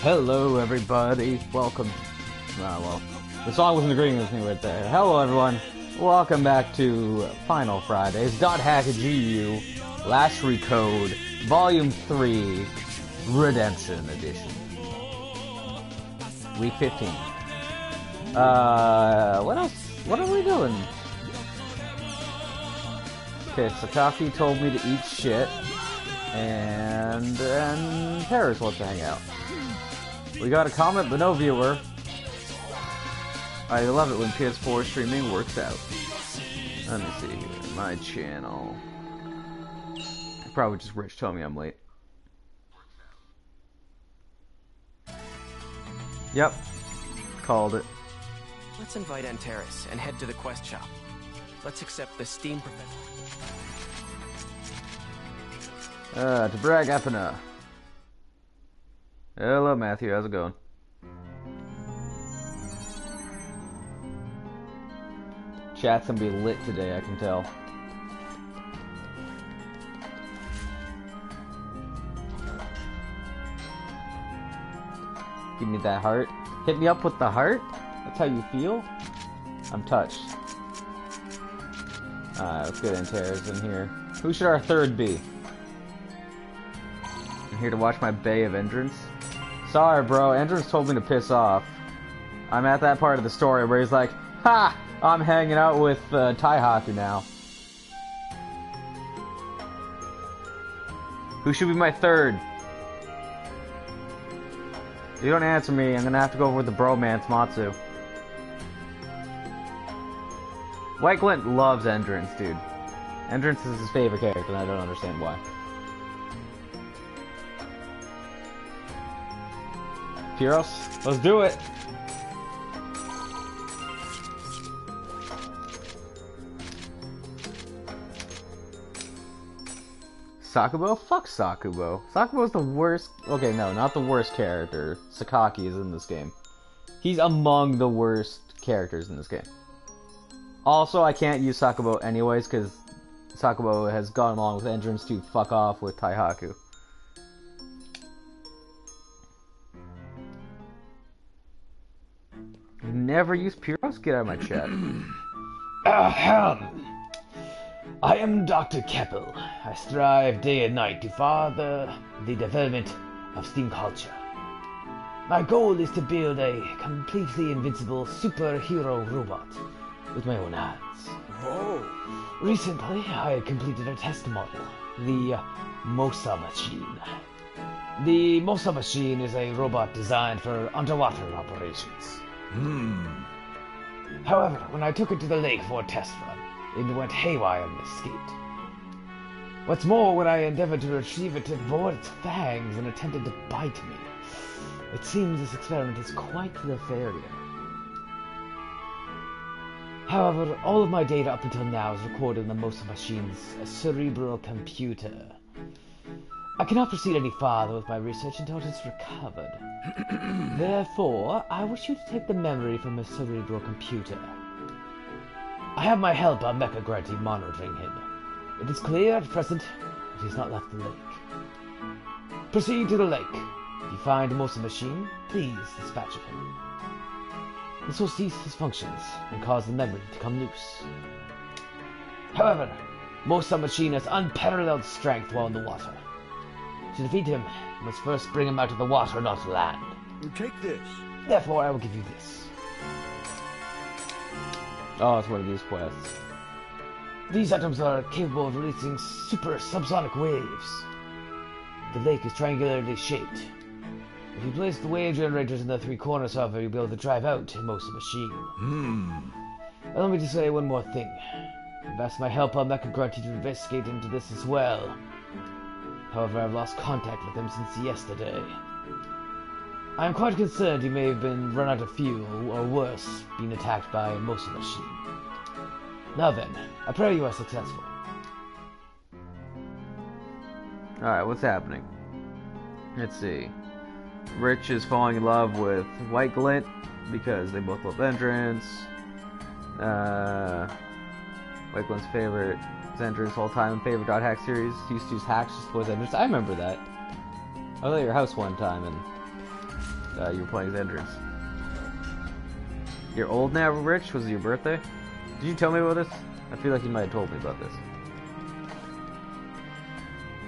Hello, everybody. Welcome. Well, the song wasn't agreeing with me right there. Hello, everyone. Welcome back to Final Fridays. .hack.gu, Last Recode, Volume 3, Redemption Edition. Week 15. What else? What are we doing? Okay, Sakaki told me to eat shit, and Paris wants to hang out. We got a comment, but no viewer. I love it when PS4 streaming works out. Let me see here. My channel. Probably just Rich telling me I'm late. Yep. Called it. Let's invite Antares and head to the quest shop. Let's accept the Steam Professor. To brag Apina. Hello, Matthew. How's it going? Chat's gonna be lit today, I can tell. Give me that heart. Hit me up with the heart? That's how you feel? I'm touched. Alright, let's get Antares in here. Who should our third be? I'm here to watch my Bay of Entrance. Sorry, bro. Entrance told me to piss off. I'm at that part of the story where he's like, ha! I'm hanging out with Taihaku now. Who should be my third? If you don't answer me, I'm gonna have to go with the bromance Matsu. White Glint loves Entrance, dude. Entrance is his favorite character, and I don't understand why. Pyros, let's do it! Sakubo? Fuck Sakubo. Sakubo's the worst... Okay, no, not the worst character. Sakaki is in this game. He's among the worst characters in this game. Also, I can't use Sakubo anyways, because Sakubo has gone along with Entrance to fuck off with Taihaku. Never use Pyros? Get out of my chat. Ahem. I am Dr. Keppel. I strive day and night to further the development of Steam culture. My goal is to build a completely invincible superhero robot with my own hands. Whoa! Recently, I completed a test model, the Mosa Machine. The Mosa Machine is a robot designed for underwater operations. However, when I took it to the lake for a test run, it went haywire and escaped. What's more, when I endeavored to retrieve it, it bored its fangs and attempted to bite me. It seems this experiment is quite the failure. However, all of my data up until now is recorded in the Mosa Machine's cerebral computer. I cannot proceed any farther with my research until it is recovered. Therefore, I wish you to take the memory from a cerebral computer. I have my helper, Mecha Grunty, monitoring him. It is clear at present that he has not left the lake. Proceed to the lake. If you find a Mosa Machine, please dispatch of him. This will cease his functions and cause the memory to come loose. However, Mosa Machine has unparalleled strength while in the water. To defeat him, you must first bring him out of the water, not land. Take this. Therefore, I will give you this. Oh, it's one of these quests. These items are capable of releasing super subsonic waves. The lake is triangularly shaped. If you place the wave generators in the three corners, however, you'll be able to drive out Mosa Machine. Allow me to say one more thing. I've asked my helper, Mecha Grunty, to investigate into this as well. However, I've lost contact with him since yesterday. I am quite concerned he may have been run out of fuel, or worse, been attacked by a Mosa Machine. Now then, I pray you are successful. Alright, what's happening? Let's see. Rich is falling in love with White Glint because they both love Entrance. White Glint's favorite Entrance all-time favorite .hack series. He used to use hacks just to avoid Entrance. I remember that. I was at your house one time and you were playing as entrance. You're old now, Rich? Was it your birthday? Did you tell me about this? I feel like you might have told me about this.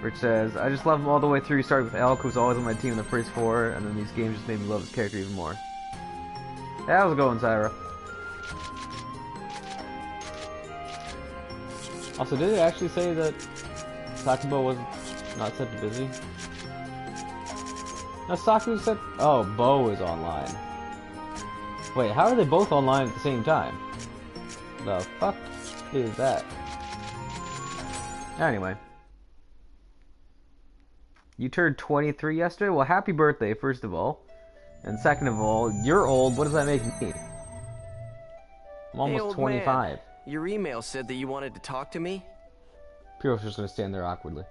Rich says, I just love him all the way through. He started with Elk, who was always on my team in the first 4, and then these games just made me love his character even more. Yeah, how's it going, Syra? Also, did it actually say that Sakubo was not set to busy? No, Saku said... Oh, Bo is online. Wait, how are they both online at the same time? The fuck is that? Anyway. You turned 23 yesterday? Well, happy birthday, first of all. And second of all, you're old. What does that make me? I'm almost 25. Man. Your email said that you wanted to talk to me? Piero's just gonna stand there awkwardly.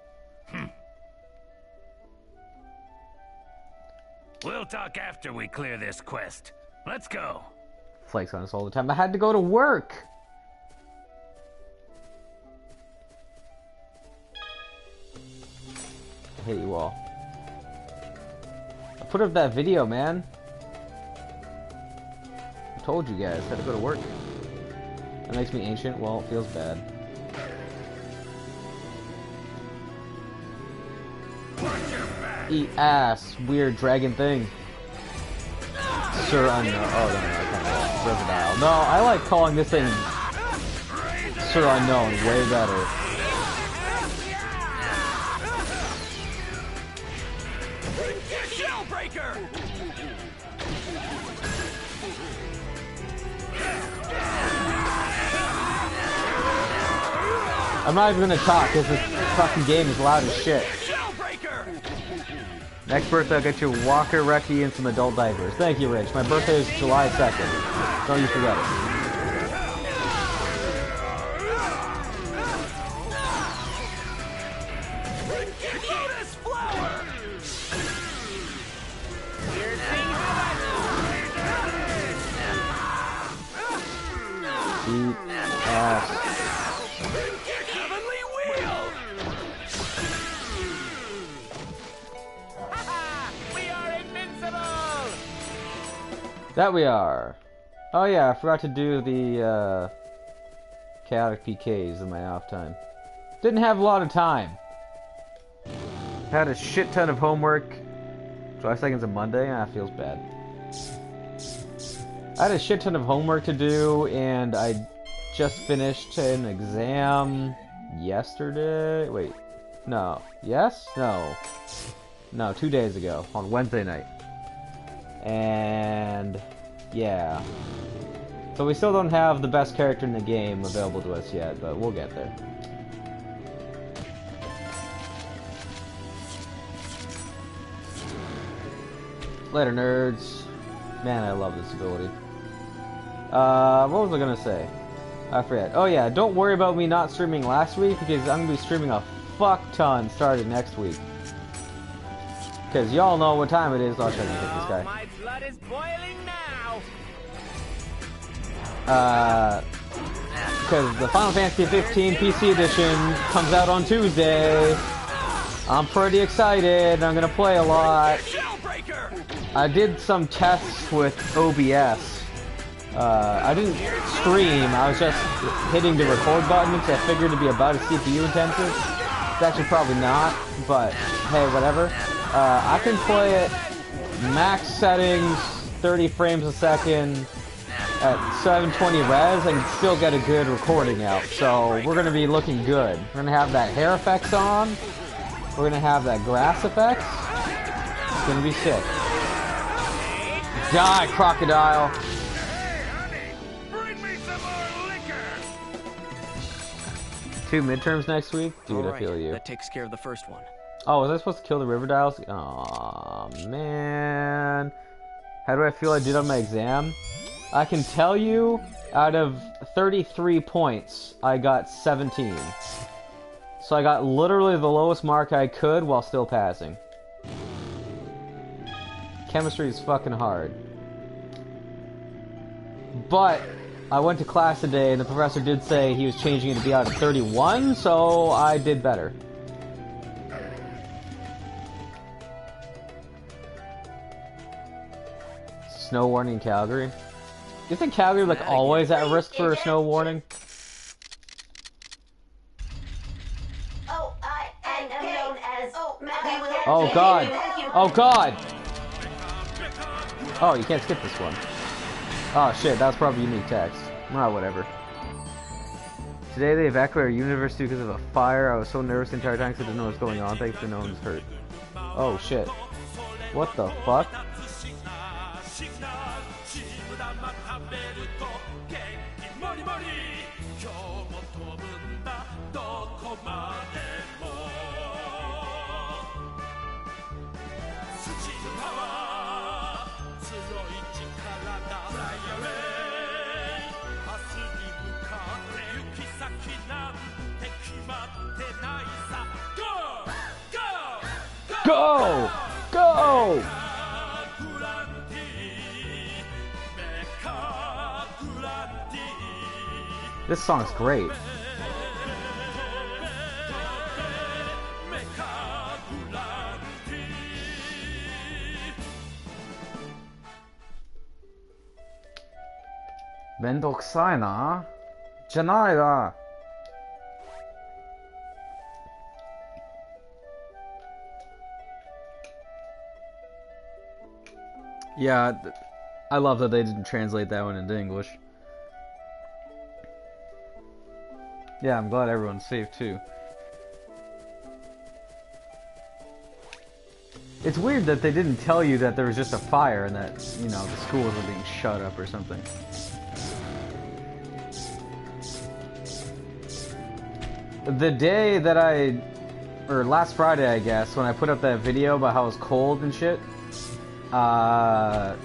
We'll talk after we clear this quest. Let's go. Flakes on us all the time. I had to go to work! I hate you all. I put up that video, man. I told you guys, I had to go to work. That makes me ancient. Well, it feels bad. Eat ass, weird dragon thing. Sir Unknown. Oh, no, I can't. Riverdale. No, I like calling this thing Sir Unknown way better. I'm not even gonna talk because this fucking game is loud as shit. Next birthday, I'll get you a Walker, Reki, and some adult diapers. Thank you, Rich. My birthday is July 2nd. Don't you forget it. Eat ass. That we are. Oh yeah, I forgot to do the chaotic PKs in my off time. Didn't have a lot of time. Had a shit ton of homework. July 2nd's a Monday? Ah, feels bad. I had a shit ton of homework to do, and I just finished an exam yesterday. Wait, no. Yes? No. No, 2 days ago, on Wednesday night. And yeah, so we still don't have the best character in the game available to us yet, but we'll get there. Later, nerds. Man, I love this ability. What was I gonna say? I forget. Oh yeah, don't worry about me not streaming last week, because I'm gonna be streaming a fuck ton starting next week. Because y'all know what time it is. I'll try to get this guy. My blood is boiling now. Because the Final Fantasy 15 PC edition comes out on Tuesday. I'm pretty excited. I'm gonna play a lot. I did some tests with OBS. I didn't stream. I was just hitting the record button, which I figured to be about as CPU intensive. It's actually probably not, but hey, whatever. I can play it max settings, 30 frames a second, at 720 res, and still get a good recording out. So we're going to be looking good. We're going to have that hair effects on. We're going to have that grass effects. It's going to be sick. Die, crocodile! Bring me some more liquor. 2 midterms next week? Dude, All I feel right, you. that takes care of the first one. Oh, was I supposed to kill the Riverdales? Aw, man. How do I feel I did on my exam? I can tell you, out of 33 points, I got 17. So I got literally the lowest mark I could while still passing. Chemistry is fucking hard. But I went to class today and the professor did say he was changing it to be out of 31, so I did better. snow warning in Calgary? Do you think Calgary like always at risk for a snow warning? Oh god! Oh god! Oh, you can't skip this one. Oh shit, that was probably unique text. Ah, whatever. Today they evacuated our university because of a fire. I was so nervous the entire time because I didn't know what was going on. Thankfully no one was hurt. Oh shit. What the fuck? Go! Go! This song's great. Mendokusai na? Janai da. Yeah, I love that they didn't translate that one into English. Yeah, I'm glad everyone's safe too. It's weird that they didn't tell you that there was just a fire and that, you know, the schools were being shut up or something. The day that or last Friday I guess, when I put up that video about how it was cold and shit, I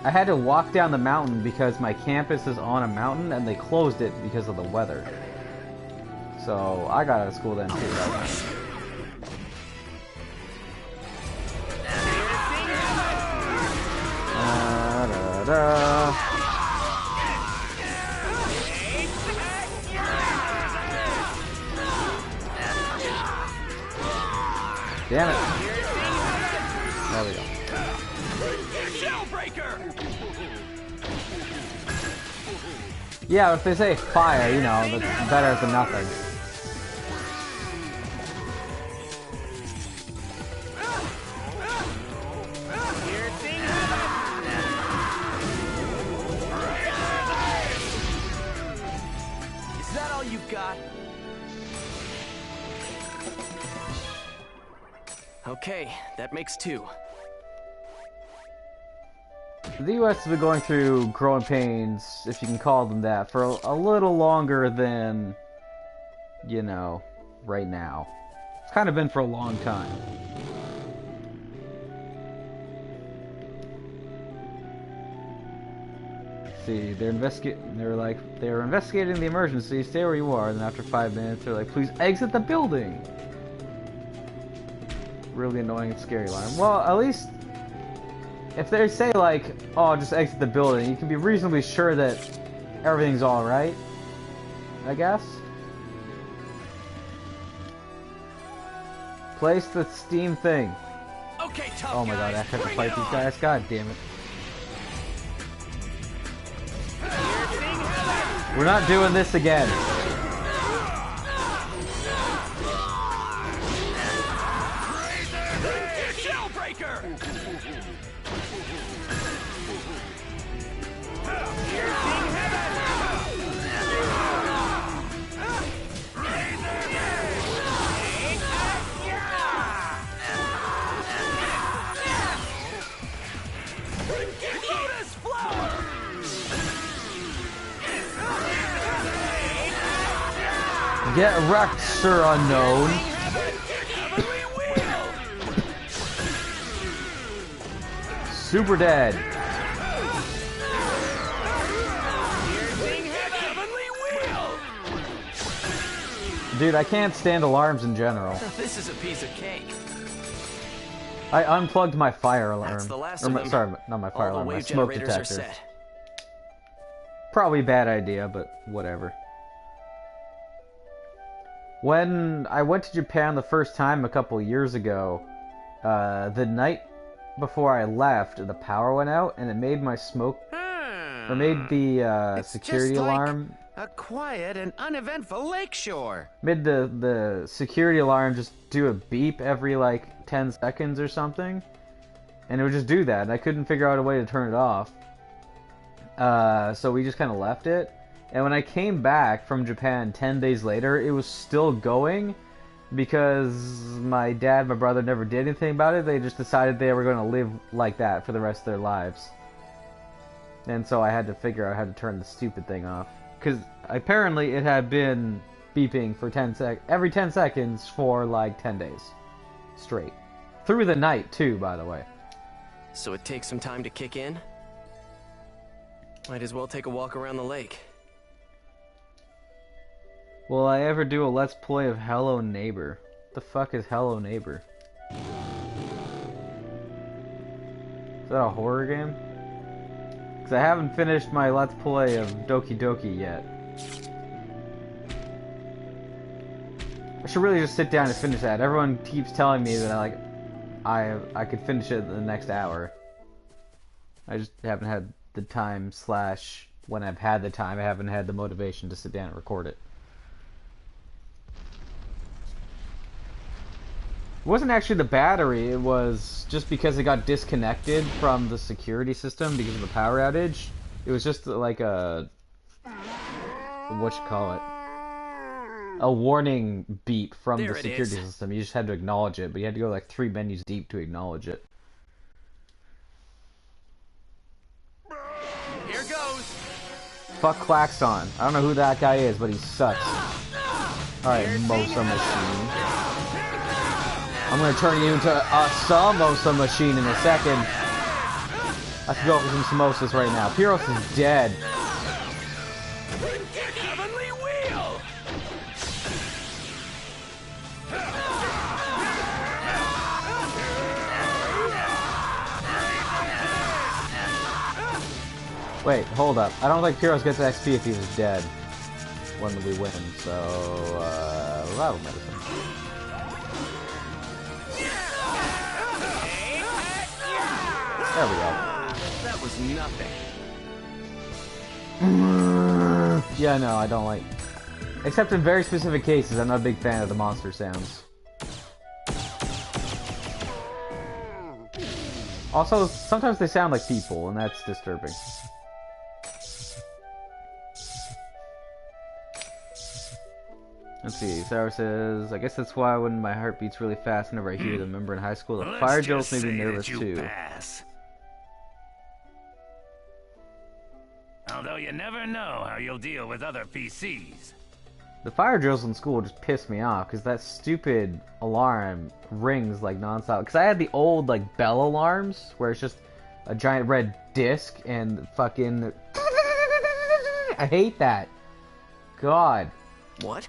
had to walk down the mountain because my campus is on a mountain and they closed it because of the weather. So I got out of school then too. Damn it. There we go. Yeah, if they say fire, you know, that's better than nothing. Is that all you've got? Okay, that makes 2. The US has been going through growing pains, if you can call them that, for a little longer than, you know, right now. It's kind of been for a long time. See, they were investigating the emergency, stay where you are, and then after 5 minutes they're like, please exit the building! Really annoying and scary line. Well, at least if they say like, oh, just exit the building, you can be reasonably sure that everything's alright, I guess. Place the steam thing. Okay, tough oh my god, I have to fight these guys, god damn it. We're not doing this again. Get wrecked, Sir Unknown. Super dead. Dude, I can't stand alarms in general. This is a piece of cake. I unplugged my fire alarm. That's the last or of my, them. sorry, not my fire All the alarm, my wave smoke generators are detector. set. Probably a bad idea, but whatever. When I went to Japan the first time a couple years ago, the night before I left, the power went out, and it made my smoke, or made the security alarm. A quiet and uneventful lakeshore. Made the security alarm just do a beep every like 10 seconds or something, and it would just do that. And I couldn't figure out a way to turn it off. So we just kind of left it. And when I came back from Japan 10 days later, it was still going because my dad and my brother never did anything about it. They just decided they were going to live like that for the rest of their lives. And so I had to figure out how to turn the stupid thing off. Because apparently it had been beeping for every 10 seconds for like 10 days straight. Through the night too, by the way. So it takes some time to kick in? Might as well take a walk around the lake. Will I ever do a Let's Play of Hello Neighbor? What the fuck is Hello Neighbor? Is that a horror game? Because I haven't finished my Let's Play of Doki Doki yet. I should really just sit down and finish that. Everyone keeps telling me that I could finish it in the next hour. I just haven't had the time, / when I've had the time, I haven't had the motivation to sit down and record it. It wasn't actually the battery, it was just because it got disconnected from the security system because of the power outage. It was just like a... a warning beep from the security system. You just had to acknowledge it, but you had to go like 3 menus deep to acknowledge it. Here goes! Fuck Klaxon. I don't know who that guy is, but he sucks. Alright, Mosa Machine. I'm gonna turn you into a samosa machine in a second. I could go for some samosas right now. Pyros is dead. Heavenly wheel! Wait, hold up. I don't think Pyros gets XP if he's dead when we win, so rattle medicine. There we go. That was nothing. Yeah, no, I don't like... Except in very specific cases, I'm not a big fan of the monster sounds. Also, sometimes they sound like people, and that's disturbing. Let's see, Sarah says, I guess that's why when my heart beats really fast whenever I hear them. Remember in high school, the fire drills made me nervous too. Pass. Although you never know how you'll deal with other PCs. The fire drills in school just pissed me off because that stupid alarm rings like nonstop. Because I had the old like bell alarms where it's just a giant red disc and fucking... I hate that. God. What?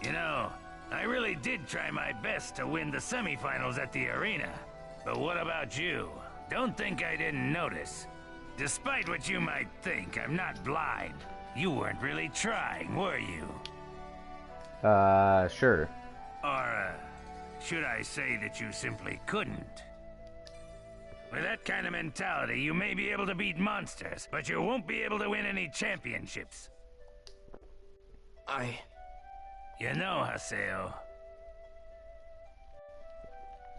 You know, I really did try my best to win the semifinals at the arena. But what about you? Don't think I didn't notice. Despite what you might think, I'm not blind. You weren't really trying, were you? Sure. Or, should I say that you simply couldn't? With that kind of mentality, you may be able to beat monsters, but you won't be able to win any championships. You know, Haseo,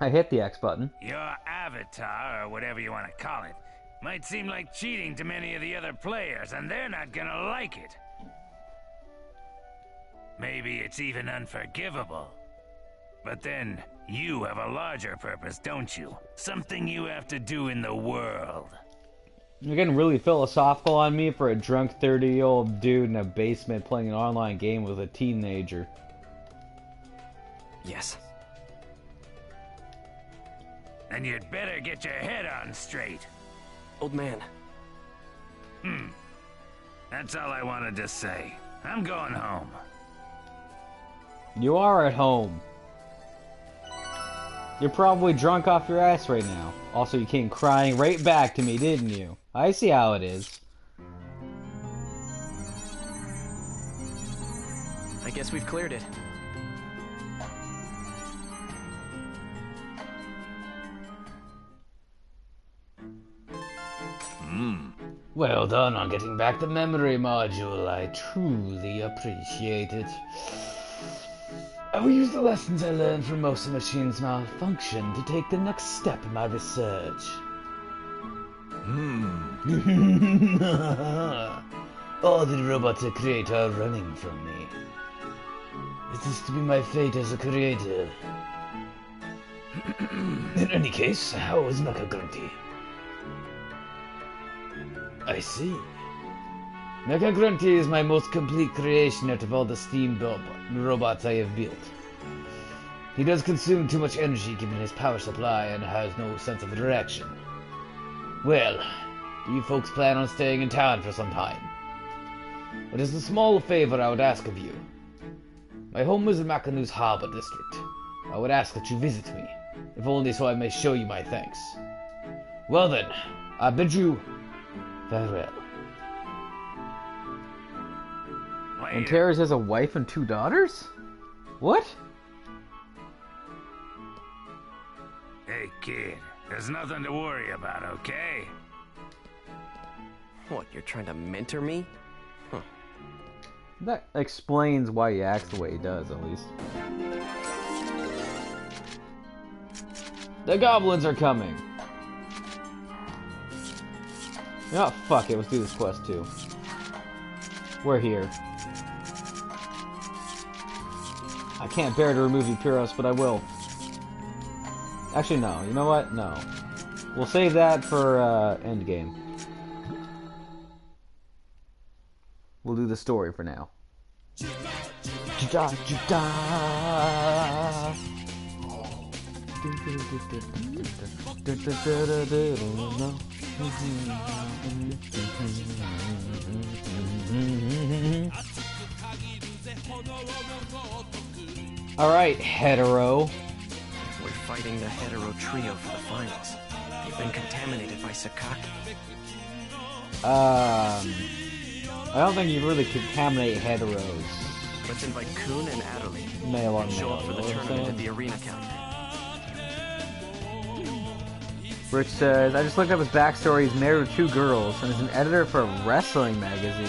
I hit the X button. your avatar, or whatever you want to call it, might seem like cheating to many of the other players, and they're not gonna like it. Maybe it's even unforgivable. But then, you have a larger purpose, don't you? Something you have to do in the world. You're getting really philosophical on me for a drunk 30-year-old dude in a basement playing an online game with a teenager. Yes. And you'd better get your head on straight. Old man. That's all I wanted to say. I'm going home. You are at home. You're probably drunk off your ass right now. Also, you came crying right back to me, didn't you? I see how it is. I guess we've cleared it. Well done on getting back the memory module. I truly appreciate it. I will use the lessons I learned from most of the machine's malfunction to take the next step in my research. All the robots I create are running from me. Is this to be my fate as a creator? In any case, how is Mecha Grunty? I see. Mecha Grunty is my most complete creation out of all the steam robots I have built. He does consume too much energy given his power supply and has no sense of direction. Well, do you folks plan on staying in town for some time? It is a small favor I would ask of you. My home is in Makanu's Harbor district. I would ask that you visit me, if only so I may show you my thanks. Well then, I bid you farewell. And Terrace has a wife and 2 daughters? What? Hey, kid. There's nothing to worry about, okay? What, you're trying to mentor me? Huh. That explains why he acts the way he does, at least. The goblins are coming! Oh, fuck it, let's do this quest too. We're here. I can't bear to remove you, Pyros, but I will. Actually, no. You know what? No. We'll save that for endgame. We'll do the story for now. Alright, hetero. We're fighting the hetero trio for the finals. They've been contaminated by Sakaki. I don't think you really contaminate heteros. Let's invite Kuhn and Adderley. Male on Show male. up for the tournament at the arena counter. Rich says, I just looked up his backstory. He's married with 2 girls and is an editor for a wrestling magazine,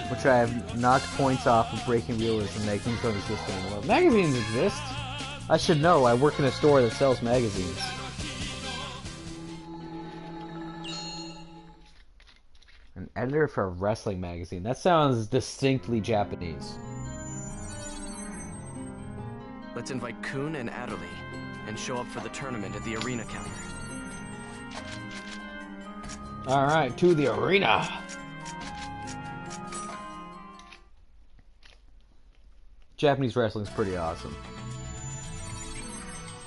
which I have knocked points off of breaking realism, making things don't exist anymore. Magazines exist. I should know. I work in a store that sells magazines. An editor for a wrestling magazine. That sounds distinctly Japanese. Let's invite Kuhn and Adderley and show up for the tournament at the arena counter. Alright, to the arena! Japanese wrestling's pretty awesome.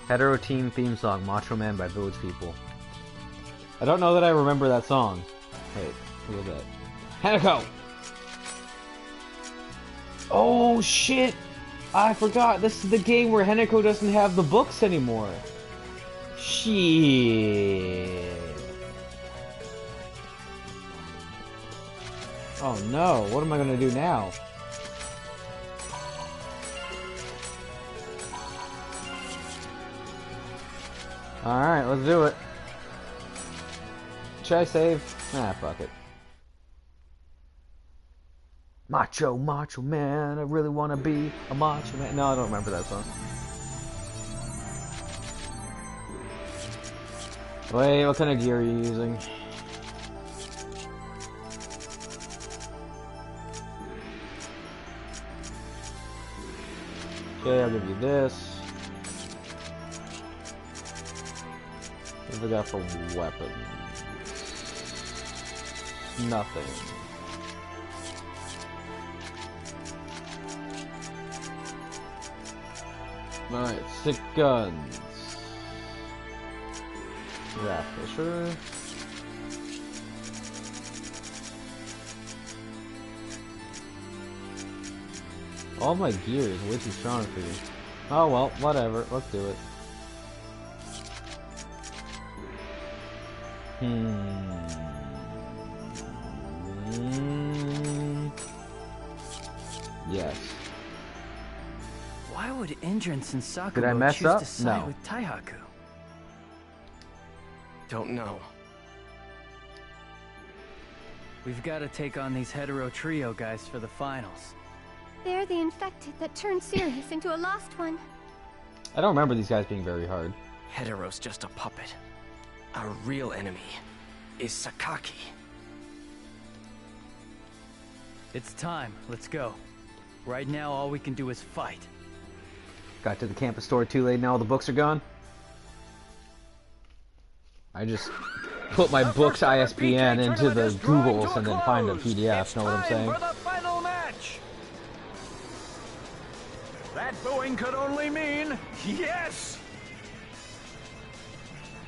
Hetero Team theme song, Macho Man by Village People. I don't know that I remember that song. Wait, who was that? Hanako! Oh shit! I forgot, this is the game where Hanako doesn't have the books anymore. Shit. Oh no, what am I gonna do now? Alright, let's do it. Should I save? Nah, fuck it. Macho man, I really wanna be a macho man. No, I don't remember that song. Wait, what kind of gear are you using? Okay, I'll give you this. What have I got for weapons? Nothing. Alright, 6 guns. Yeah, for sure. All my gear is way too strong for you. Oh well, whatever. Let's do it. Yes. Why would Indrance and Sakumo Did I mess choose up? to side No. with Taihaku? Don't know. We've got to take on these hetero trio guys for the finals. They're the infected that turned Sirius into a lost one. I don't remember these guys being very hard. Hetero's just a puppet. Our real enemy is Sakaki. It's time. Let's go. Right now, all we can do is fight. Got to the campus store too late, now all the books are gone. I just put my book's ISBN into the Googles and then find a PDF, know what I'm saying? For the final match. That booing could only mean yes!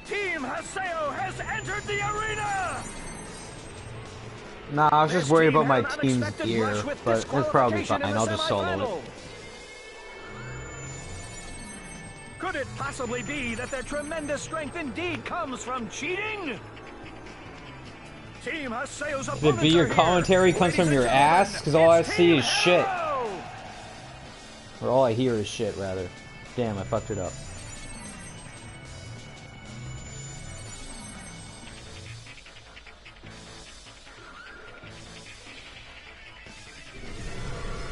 Team Haseo has entered the arena! Nah, I was just worried about my team's gear, but it's probably fine, I'll just solo it. Could it possibly be that their tremendous strength indeed comes from cheating? Team Haseo's opponents Could it be your commentary comes from your ass? Because all I see is shit. Or all I hear is shit, rather. Damn, I fucked it up.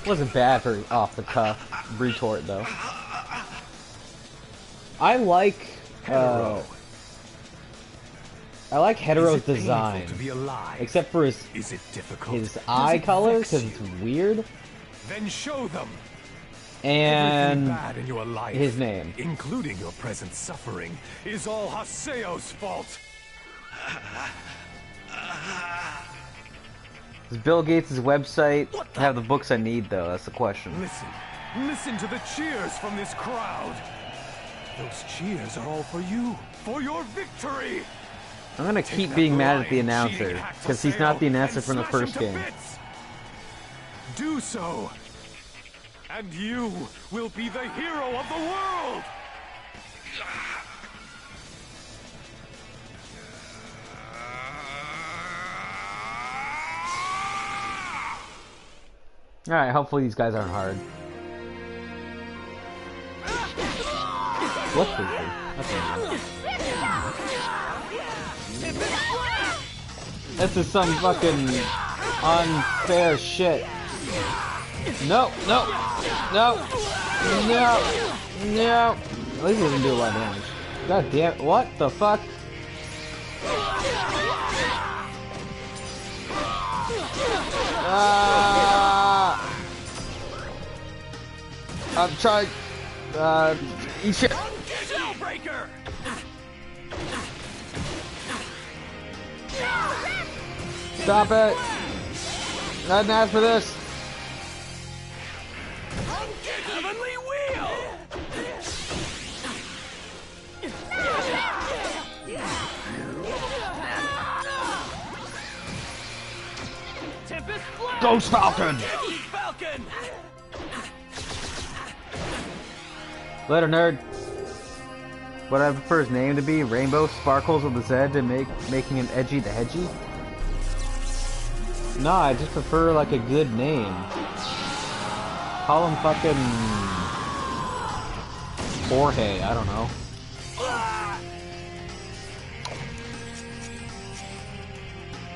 Wasn't bad for off-the-cuff retort, though. I like Hetero's design, except for his eye color, because it's weird. Then show them. And bad in your life, his name, including your present suffering, is all Haseo's fault. Does Bill Gates' website have the books I need, though? That's the question. Listen to the cheers from this crowd. Those cheers are all for you, for your victory. I'm gonna keep being mad at the announcer, because he's not the announcer from the first game. Do so, and you will be the hero of the world. Alright, hopefully these guys aren't hard. What's this thing? This is some fucking unfair shit. No, no, no, no, no. At least he doesn't do a lot of damage. God damn, what the fuck? I'm trying, eat shit. Stop it! Not an ad for this. Heavenly Wheel! Tempest Blast! Ghost Falcon! Falcon! Later, nerd. What I prefer his name to be, Rainbow Sparkles with a Z, and making him Edgy the Hedgy. Nah, I just prefer like a good name. Call him fucking Jorge, I don't know.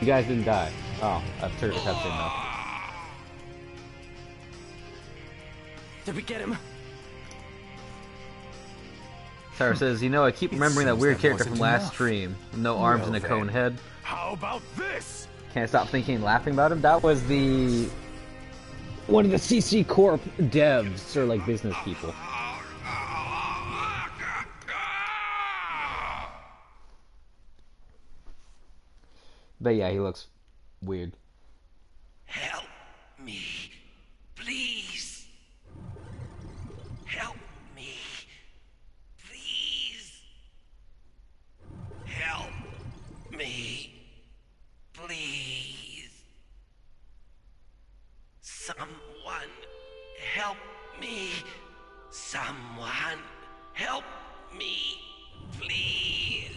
You guys didn't die. Oh, I've turned the cutscene though. Did we get him? Sarah says, you know, I keep remembering that weird character from last stream. No arms and a cone head. How about this? Can't stop thinking and laughing about him. That was the... one of the CC Corp devs, or like business people. But yeah, he looks weird. Help me, please. Help me, please. Help me, please. Someone help me. Someone help me, please.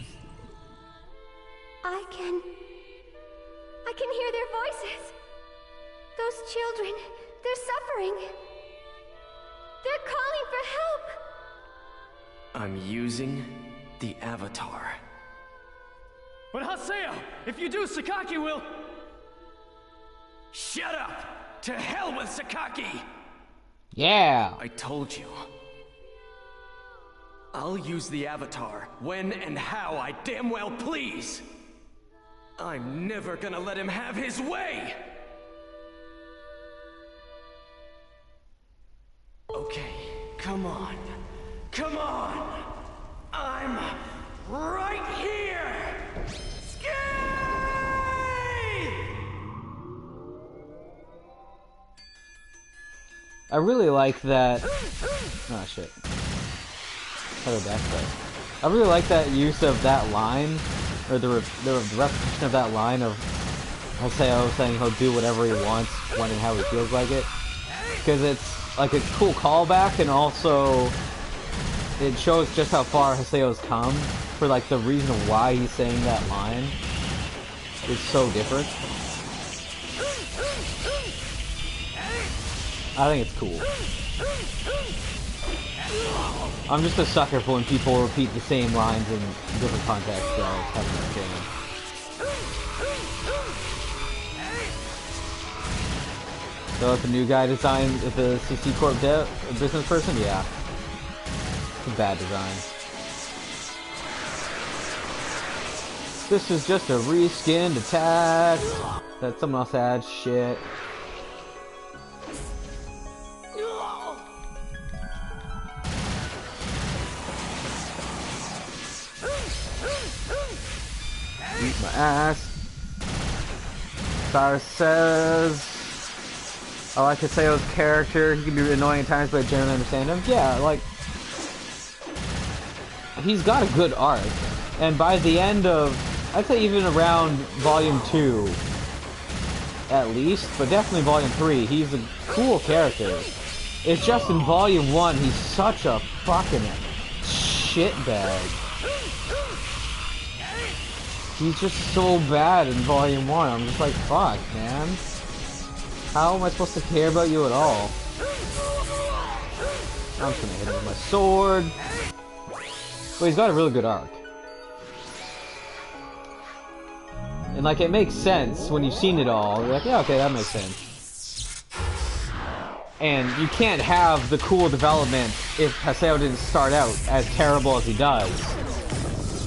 I can hear their voices. Those children, they're suffering. They're calling for help. I'm using the Avatar. But Haseo, if you do, Sakaki will... Shut up! To hell with Sakaki! Yeah! I told you. I'll use the Avatar when and how I damn well please. I'm never gonna let him have his way! Okay, come on. Come on! I'm right here! Skate! I really like that. Oh shit. How did that go? I really like that use of that line, or the repetition of that line of Haseo saying he'll do whatever he wants when and how he feels like it. Because it's like a cool callback, and also it shows just how far Haseo's come for like the reason why he's saying that line. It's so different. I think it's cool. I'm just a sucker for when people repeat the same lines in different contexts, so I have to understand. So if the new guy designed the CC Corp business person, yeah. It's a bad design. This is just a reskinned attack that someone else had. Shit. Eat my ass. Cyrus says, I like Haseo's character. He can be annoying at times, but I generally understand him. Yeah, like, he's got a good arc. And by the end of, I'd say even around Volume 2, at least, but definitely Volume 3, he's a cool character. It's just in Volume 1, he's such a fucking shitbag. He's just so bad in Volume 1. I'm just like, fuck, man. How am I supposed to care about you at all? I'm just gonna hit him with my sword. But he's got a really good arc. And like, it makes sense when you've seen it all. You're like, yeah, okay, that makes sense. And you can't have the cool development if Haseo didn't start out as terrible as he does.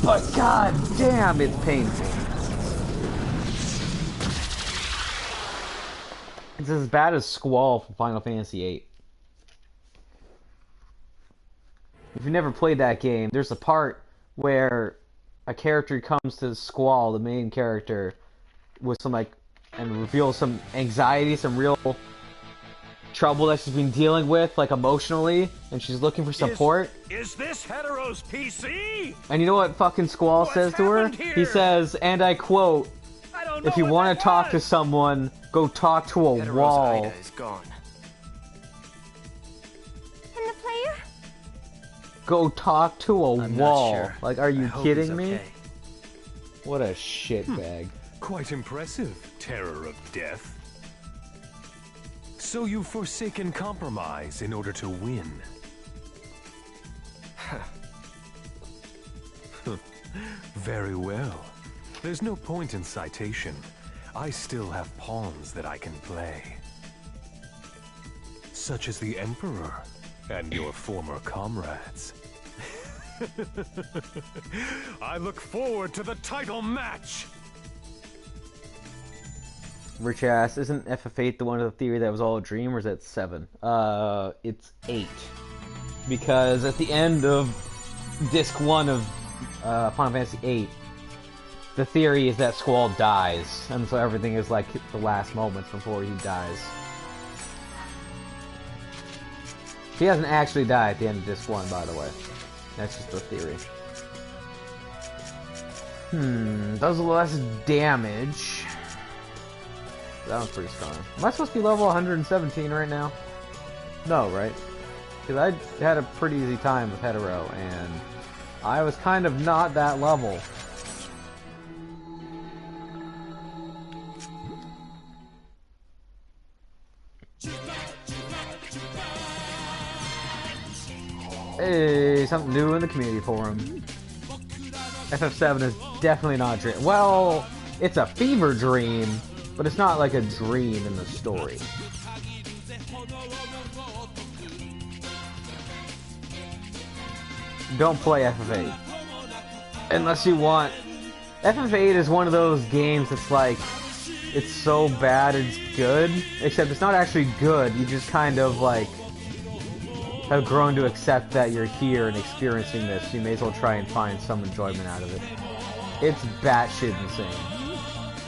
But god damn, it's painful. It's as bad as Squall from Final Fantasy VIII. If you've never played that game, there's a part where a character comes to Squall, the main character, with some like, and reveals some anxiety, some real trouble that she's been dealing with, like emotionally, and she's looking for support. Is this Hetero's PC? And you know what fucking Squall says to her? He says, and I quote, if you want to talk to someone, go talk to a Hetero's wall. Ida is gone. And the player? Go talk to a I'm wall. not sure. Like, are you I hope kidding he's me? okay. What a shitbag. Quite impressive, terror of death. So you've forsaken compromise in order to win. Very well. There's no point in citation. I still have pawns that I can play. Such as the Emperor and your former comrades. I look forward to the title match! Rich ass, isn't FF8 the one of the theory that was all a dream, or is that 7? It's 8. Because at the end of Disc 1 of Final Fantasy VIII, the theory is that Squall dies, and so everything is like the last moments before he dies. He doesn't actually die at the end of Disc 1, by the way. That's just the theory. Does less damage. That one's pretty strong. Am I supposed to be level 117 right now? No, right? Because I had a pretty easy time with Hetero, and I was kind of not that level. Hey, something new in the community forum. FF7 is definitely not a dream. Well, it's a fever dream, but it's not like a dream in the story. Don't play FF8. Unless you want... FF8 is one of those games that's like, it's so bad it's good, except it's not actually good, you just kind of like have grown to accept that you're here and experiencing this, you may as well try and find some enjoyment out of it. It's batshit insane.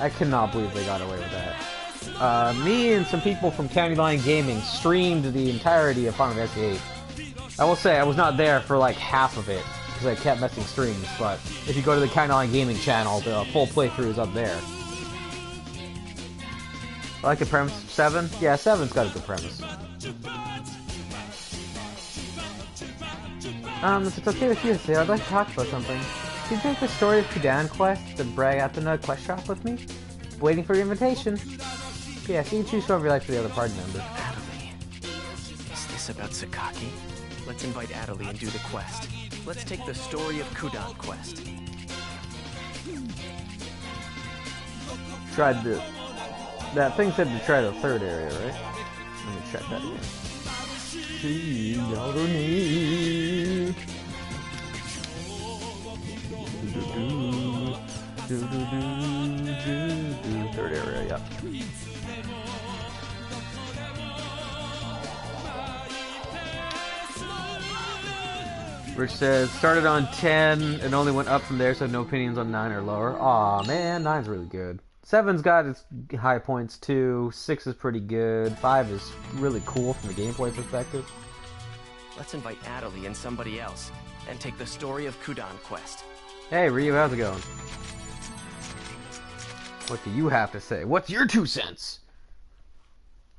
I cannot believe they got away with that. Me and some people from County Line Gaming streamed the entirety of Final Fantasy VIII. I will say, I was not there for like half of it, because I kept missing streams, but if you go to the County Line Gaming channel, the full playthrough is up there. I like the premise of 7. Yeah, 7's got a good premise. If it's okay with you to say, I'd like to talk about something. Could you take the story of Kudan quest and brag at the Nug quest shop with me? Waiting for your invitation. Yes, you can choose whoever you like for the other party member. Adelie. Is this about Sakaki? Let's invite Adelie and do the quest. Let's take the story of Kudan quest. Tried the... That thing said to try the third area, right? Let me check that again. Third area, yep. Rich says, started on 10 and only went up from there, so no opinions on 9 or lower. Aw, man, 9's really good. 7's got its high points too, 6 is pretty good, 5 is really cool from a gameplay perspective. Let's invite Adelie and somebody else, and take the story of Kudan quest. Hey Ryu, how's it going? What do you have to say? What's your 2 cents?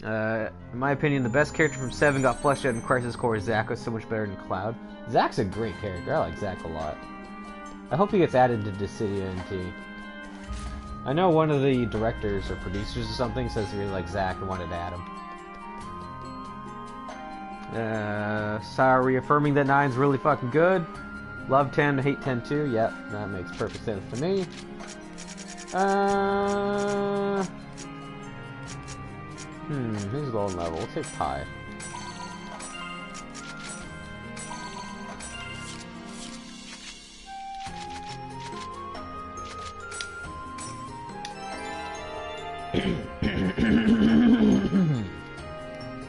In my opinion, the best character from 7 got fleshed out in Crisis Core. Zack was so much better than Cloud. Zack's a great character, I like Zack a lot. I hope he gets added to Dissidia NT. I know one of the directors or producers or something says he really likes Zack and wanted to add him. Sire reaffirming that 9's really fucking good. Love 10, hate 10 too. Yep, that makes perfect sense to me. Who's low level? We'll take Pi.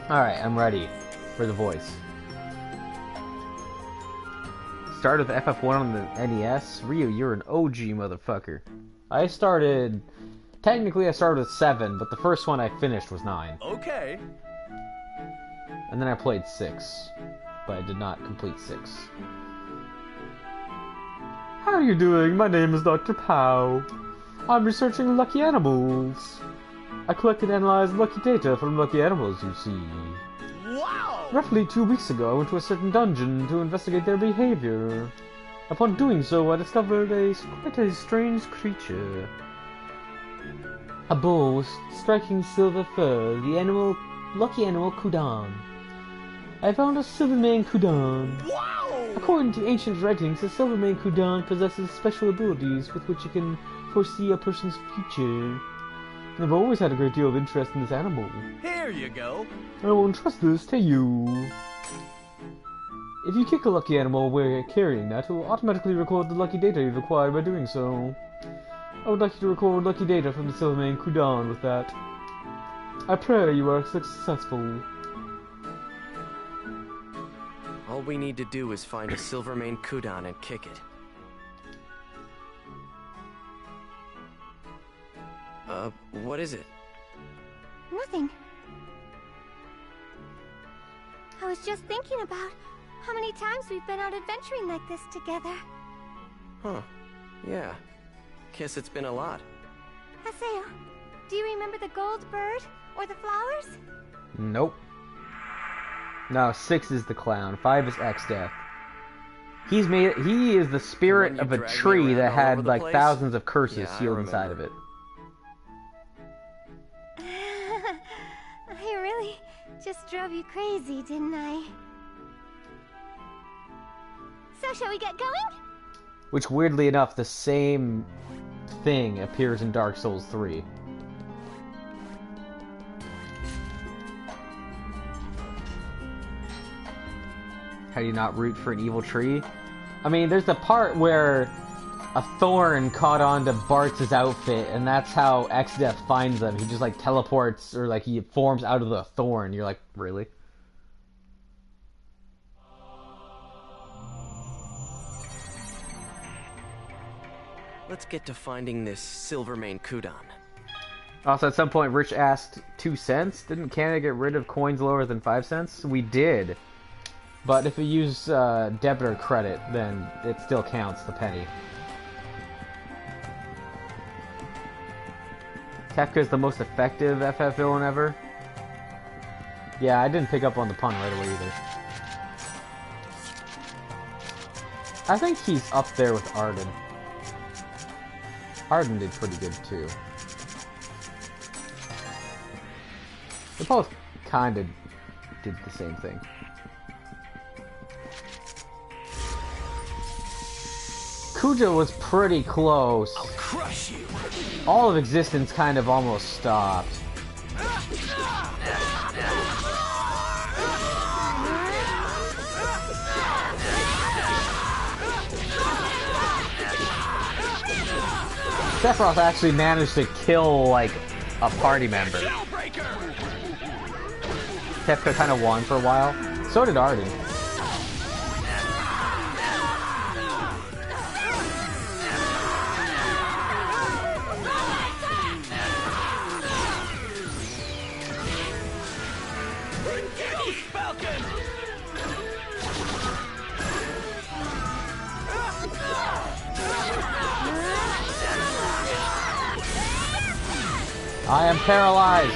Alright, I'm ready for the voice. Start with FF1 on the NES. Ryu, you're an OG motherfucker. Technically I started with 7, but the first one I finished was 9. Okay. And then I played 6, but I did not complete 6. How are you doing? My name is Dr. Pow. I'm researching lucky animals. I collect and analyze lucky data from lucky animals, you see. Wow! Roughly 2 weeks ago, I went to a certain dungeon to investigate their behavior. Upon doing so, I discovered quite a strange creature. A bull with striking silver fur, the lucky animal Kudan. I found a Silvermane Kudan. Wow! According to ancient writings, the Silvermane Kudan possesses special abilities with which it can foresee a person's future. I've always had a great deal of interest in this animal. Here you go. I won't trust this to you. If you kick a lucky animal while carrying that, it will automatically record the lucky data you've acquired by doing so. I would like you to record lucky data from the Silvermane Kudan with that. I pray you are successful. All we need to do is find a Silvermane Kudan and kick it. What is it? Nothing. I was just thinking about how many times we've been out adventuring like this together. Huh. Yeah. Guess it's been a lot. Haseo, do you remember the gold bird? Or the flowers? Nope. No, 6 is the clown. 5 is X-Death. He is the spirit of a tree that had like thousands of curses sealed inside of it. I really just drove you crazy, didn't I? So shall we get going? Which, weirdly enough, the same thing appears in Dark Souls 3. How do you not root for an evil tree? I mean, there's the part where a thorn caught onto Bart's outfit, and that's how X-Death finds them. He just, like, teleports, or, like, he forms out of the thorn. You're like, really? Let's get to finding this Silvermane Kudan. Also, at some point, Rich asked 2 cents. Didn't Canada get rid of coins lower than 5 cents? We did. But if you use debit or credit, then it still counts the penny. Kefka's the most effective FF villain ever. Yeah, I didn't pick up on the pun right away either. I think he's up there with Arden. Arden did pretty good too. They both kinda did the same thing. Kuja was pretty close. I'll crush you. All of existence kind of almost stopped. Sephiroth actually managed to kill, like, a party member. Kefka kind of won for a while. So did Arden. I am paralyzed.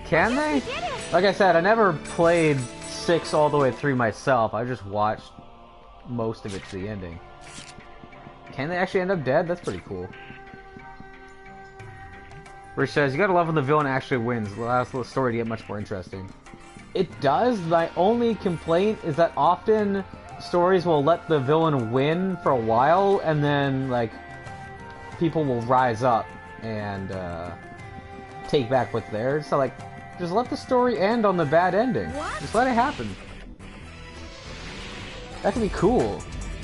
Can they? Like I said, I never played 6 all the way through myself. I just watched most of it to the ending. Can they actually end up dead? That's pretty cool. Rich says, you gotta love when the villain actually wins. It allows the story to get much more interesting. It does. My only complaint is that often stories will let the villain win for a while, and then, like, people will rise up and take back what's theirs. So, like, just let the story end on the bad ending. What? Just let it happen. That could be cool.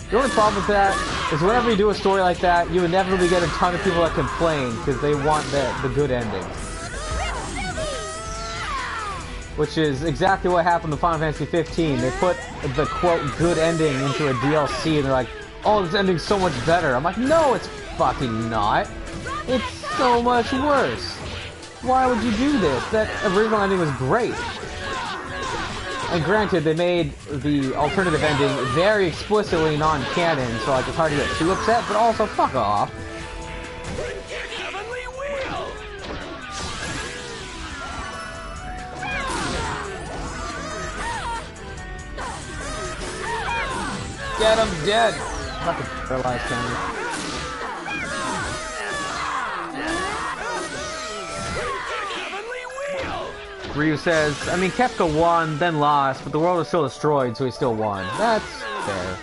The only problem with that is whenever you do a story like that, you inevitably get a ton of people that complain because they want the good ending. Which is exactly what happened to Final Fantasy 15. They put the, quote, good ending into a DLC and they're like, oh, this ending's so much better. I'm like, no, it's fucking not. It's so much worse. Why would you do this? That original ending was great. And granted, they made the alternative ending very explicitly non-canon, so like it's hard to get too upset, but also fuck off. Get him dead! Fucking paralyzed counter. Ryu says, I mean, Kefka won, then lost, but the world was still destroyed, so he still won. That's fair.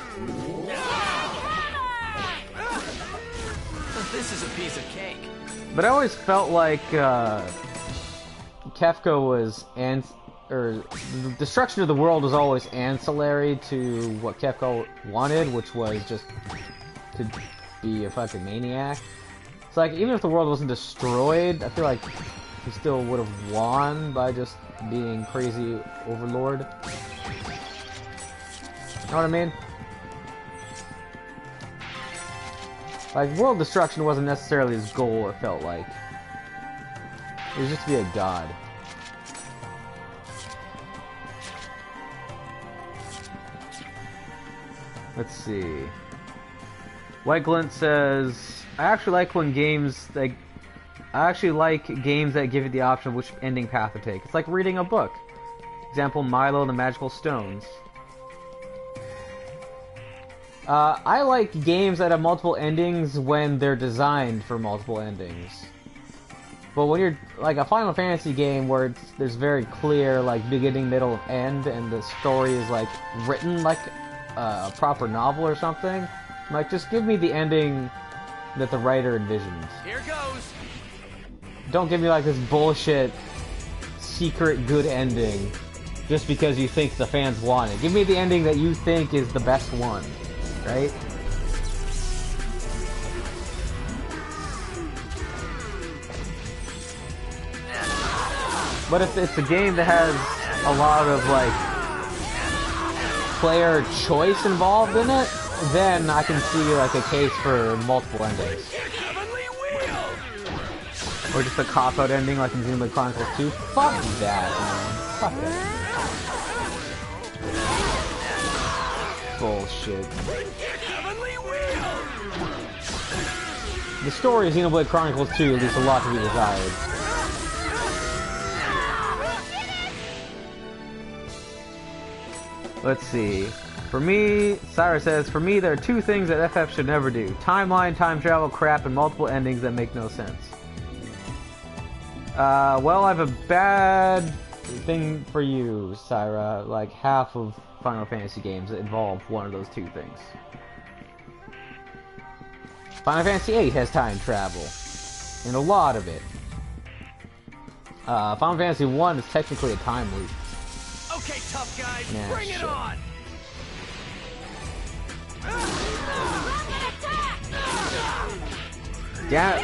This is a piece of cake. But I always felt like Kefka was the destruction of the world was always ancillary to what Kefka wanted, which was just to be a fucking maniac. It's like, even if the world wasn't destroyed, I feel like he still would have won by just being crazy overlord. Know what I mean? Like, world destruction wasn't necessarily his goal, it felt like. It was just to be a god. Let's see. White Glint says, I actually like games that give you the option of which ending path to take. It's like reading a book. Example, Milo and the Magical Stones. I like games that have multiple endings when they're designed for multiple endings. But when you're like a Final Fantasy game where there's very clear like beginning, middle, and end, and the story is like written like a proper novel or something, like just give me the ending that the writer envisions. Here goes. Don't give me like this bullshit secret good ending just because you think the fans want it. Give me the ending that you think is the best one, right? But if it's a game that has a lot of like player choice involved in it, then I can see like a case for multiple endings. Or just a cop-out ending like in Xenoblade Chronicles 2. Fuck that, man. Fuck that. Bullshit. The story of Xenoblade Chronicles 2 leaves a lot to be desired. Let's see. For me, Cyrus says, for me there are two things that FF should never do. Timeline, time travel, crap, and multiple endings that make no sense. Well, I have a bad thing for you, Syra. Like, half of Final Fantasy games involve one of those two things. Final Fantasy VIII has time travel. And a lot of it. Final Fantasy 1 is technically a time loop. Okay, tough guys, Nah, bring it shit. on! Yeah.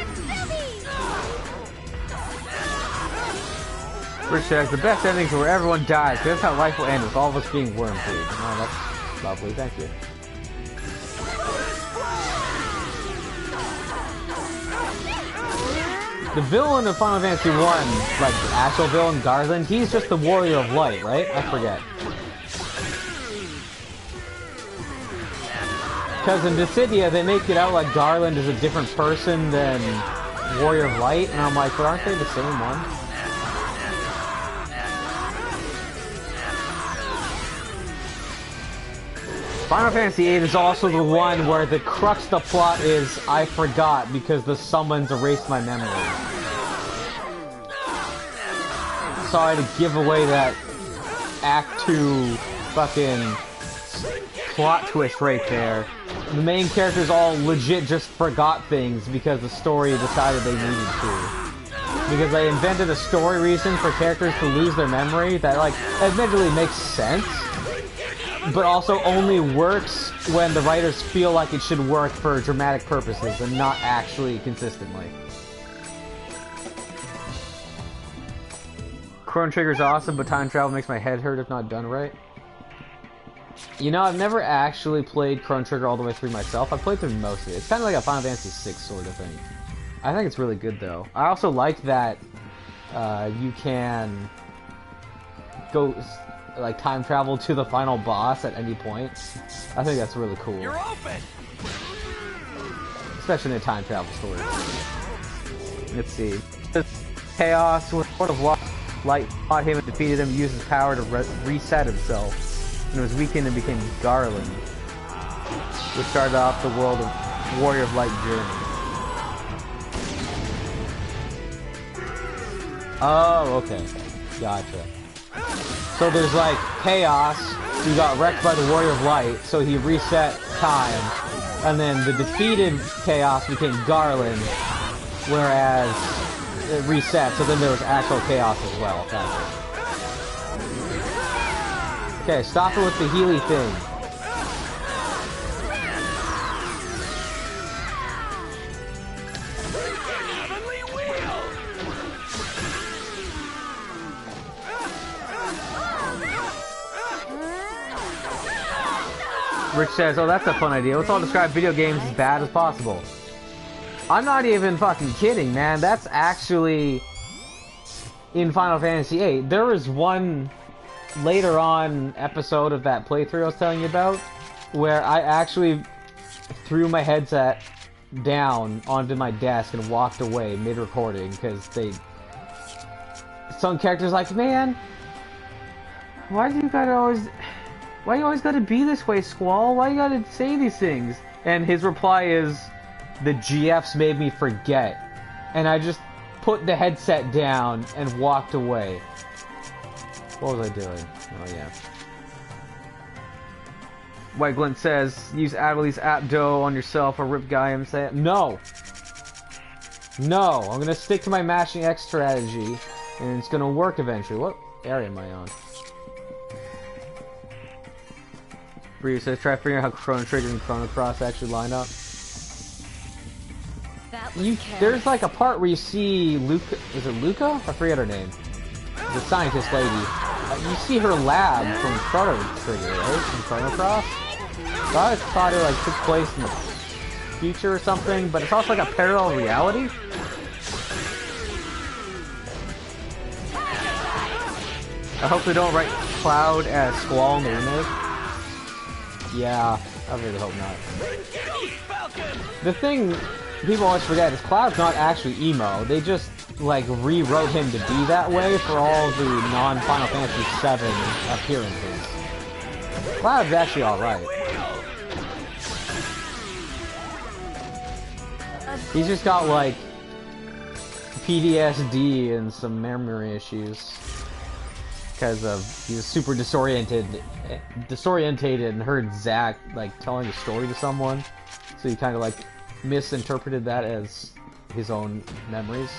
Rich says, the best endings are where everyone dies, because that's how life will end, with all of us being worm food. Oh, that's lovely, thank you. The villain of Final Fantasy 1, like the actual villain, Garland, he's just the Warrior of Light, right? I forget. Because in Dissidia, they make it out like Garland is a different person than Warrior of Light, and I'm like, but aren't they the same one? Final Fantasy VIII is also the one where the crux of the plot is I forgot because the summons erased my memory. Sorry to give away that Act 2 fucking plot twist right there. The main characters all legit just forgot things because the story decided they needed to. Because they invented a story reason for characters to lose their memory that, like, admittedly makes sense, but also only works when the writers feel like it should work for dramatic purposes and not actually consistently. Chrono Trigger's awesome, but time travel makes my head hurt if not done right. You know, I've never actually played Chrono Trigger all the way through myself. I've played through most of it. It's kind of like a Final Fantasy VI sort of thing. I think it's really good, though. I also like that you can go, like, time travel to the final boss at any point. I think that's really cool. You're open! Especially in a time travel story. Let's see. Chaos, when Lord of Light fought him and defeated him, used his power to reset himself. And was weakened and became Garland, which started off the world of Warrior of Light journey. Oh, okay. Gotcha. So there's like Chaos, who got wrecked by the Warrior of Light, so he reset time. And then the defeated Chaos became Garland, whereas it reset, so then there was actual Chaos as well. Gotcha. Okay, stop it with the Healy thing. Rich says, oh, that's a fun idea. Let's all describe video games as bad as possible. I'm not even fucking kidding, man. That's actually in Final Fantasy VIII. There was one later on episode of that playthrough I was telling you about where I actually threw my headset down onto my desk and walked away mid-recording because some characters like, man, why do you always gotta be this way, Squall? Why you gotta say these things? And his reply is, the GFs made me forget. And I just put the headset down and walked away. What was I doing? Oh yeah. White Glint says, use Adderley's Apdo on yourself or rip guy him. Say no. No, I'm gonna stick to my mashing X strategy, and it's gonna work eventually. What area am I on? Bree says, try figuring out how Chrono Trigger and Chrono Cross actually line up. There's like a part where you see Luca. Is it Luca? I forget her name. The scientist lady. You see her lab from Chrono Trigger, right? From Chrono Cross. So I thought it like took place in the future or something, but it's also like a parallel reality. I hope they don't write Cloud as Squall in the remake. Yeah, I really hope not. The thing people always forget is Cloud's not actually emo. They just like rewrote him to be that way for all the non-Final Fantasy VII appearances. Cloud's actually alright. He's just got like PTSD and some memory issues because of he's super disoriented and heard Zack like telling a story to someone, so he kind of like misinterpreted that as his own memories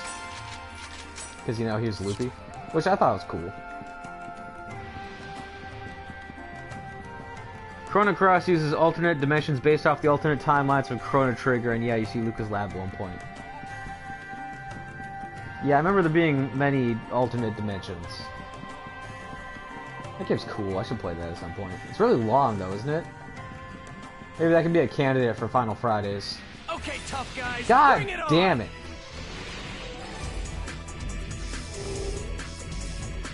because he was loopy, which I thought was cool. Chrono Cross uses alternate dimensions based off the alternate timelines from Chrono Trigger, and yeah, you see Luca's lab at one point. Yeah, I remember there being many alternate dimensions. That game's cool, I should play that at some point. It's really long though, isn't it? Maybe that can be a candidate for Final Fridays. Okay, tough guys. God damn it!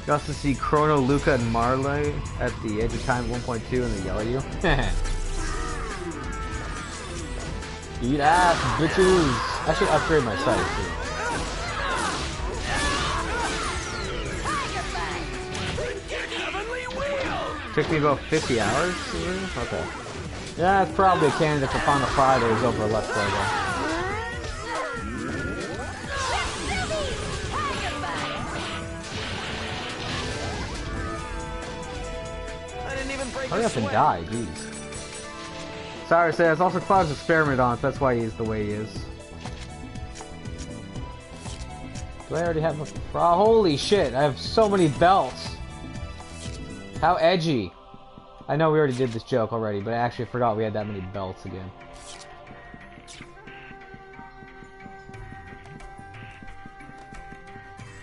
You also see Chrono, Luca, and Marley at the edge of time at 1.2 and they yell at you. Eat ass, bitches! I should upgrade my sight too. Took me about 50 hours? Okay. Yeah, it's probably a candidate for Final Fridays over a Let's Play though. Hurry up and die, jeez. Sorry, says also Cloud's experiment on, so that's why he's the way he is. Do I already have a... Oh, holy shit, I have so many belts! How edgy! I know we already did this joke already, but I actually forgot we had that many belts again.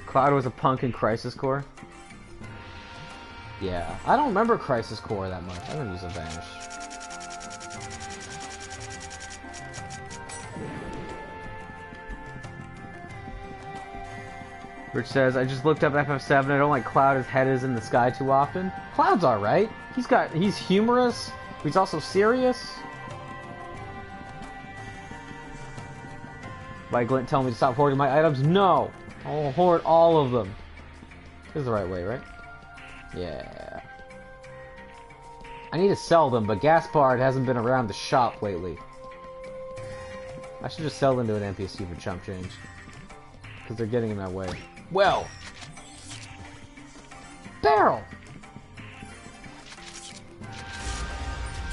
Cloud was a punk in Crisis Core? Yeah, I don't remember Crisis Core that much. I don't use a Vanish. Rich says, I just looked up FF7. I don't like Cloud. His head is in the sky too often. Cloud's alright. He's humorous. He's also serious. By Glint telling me to stop hoarding my items. No! I'll hoard all of them. This is the right way, right? Yeah. I need to sell them, but Gaspard hasn't been around the shop lately. I should just sell them to an NPC for chump change. Because they're getting in my way. Well! Barrel!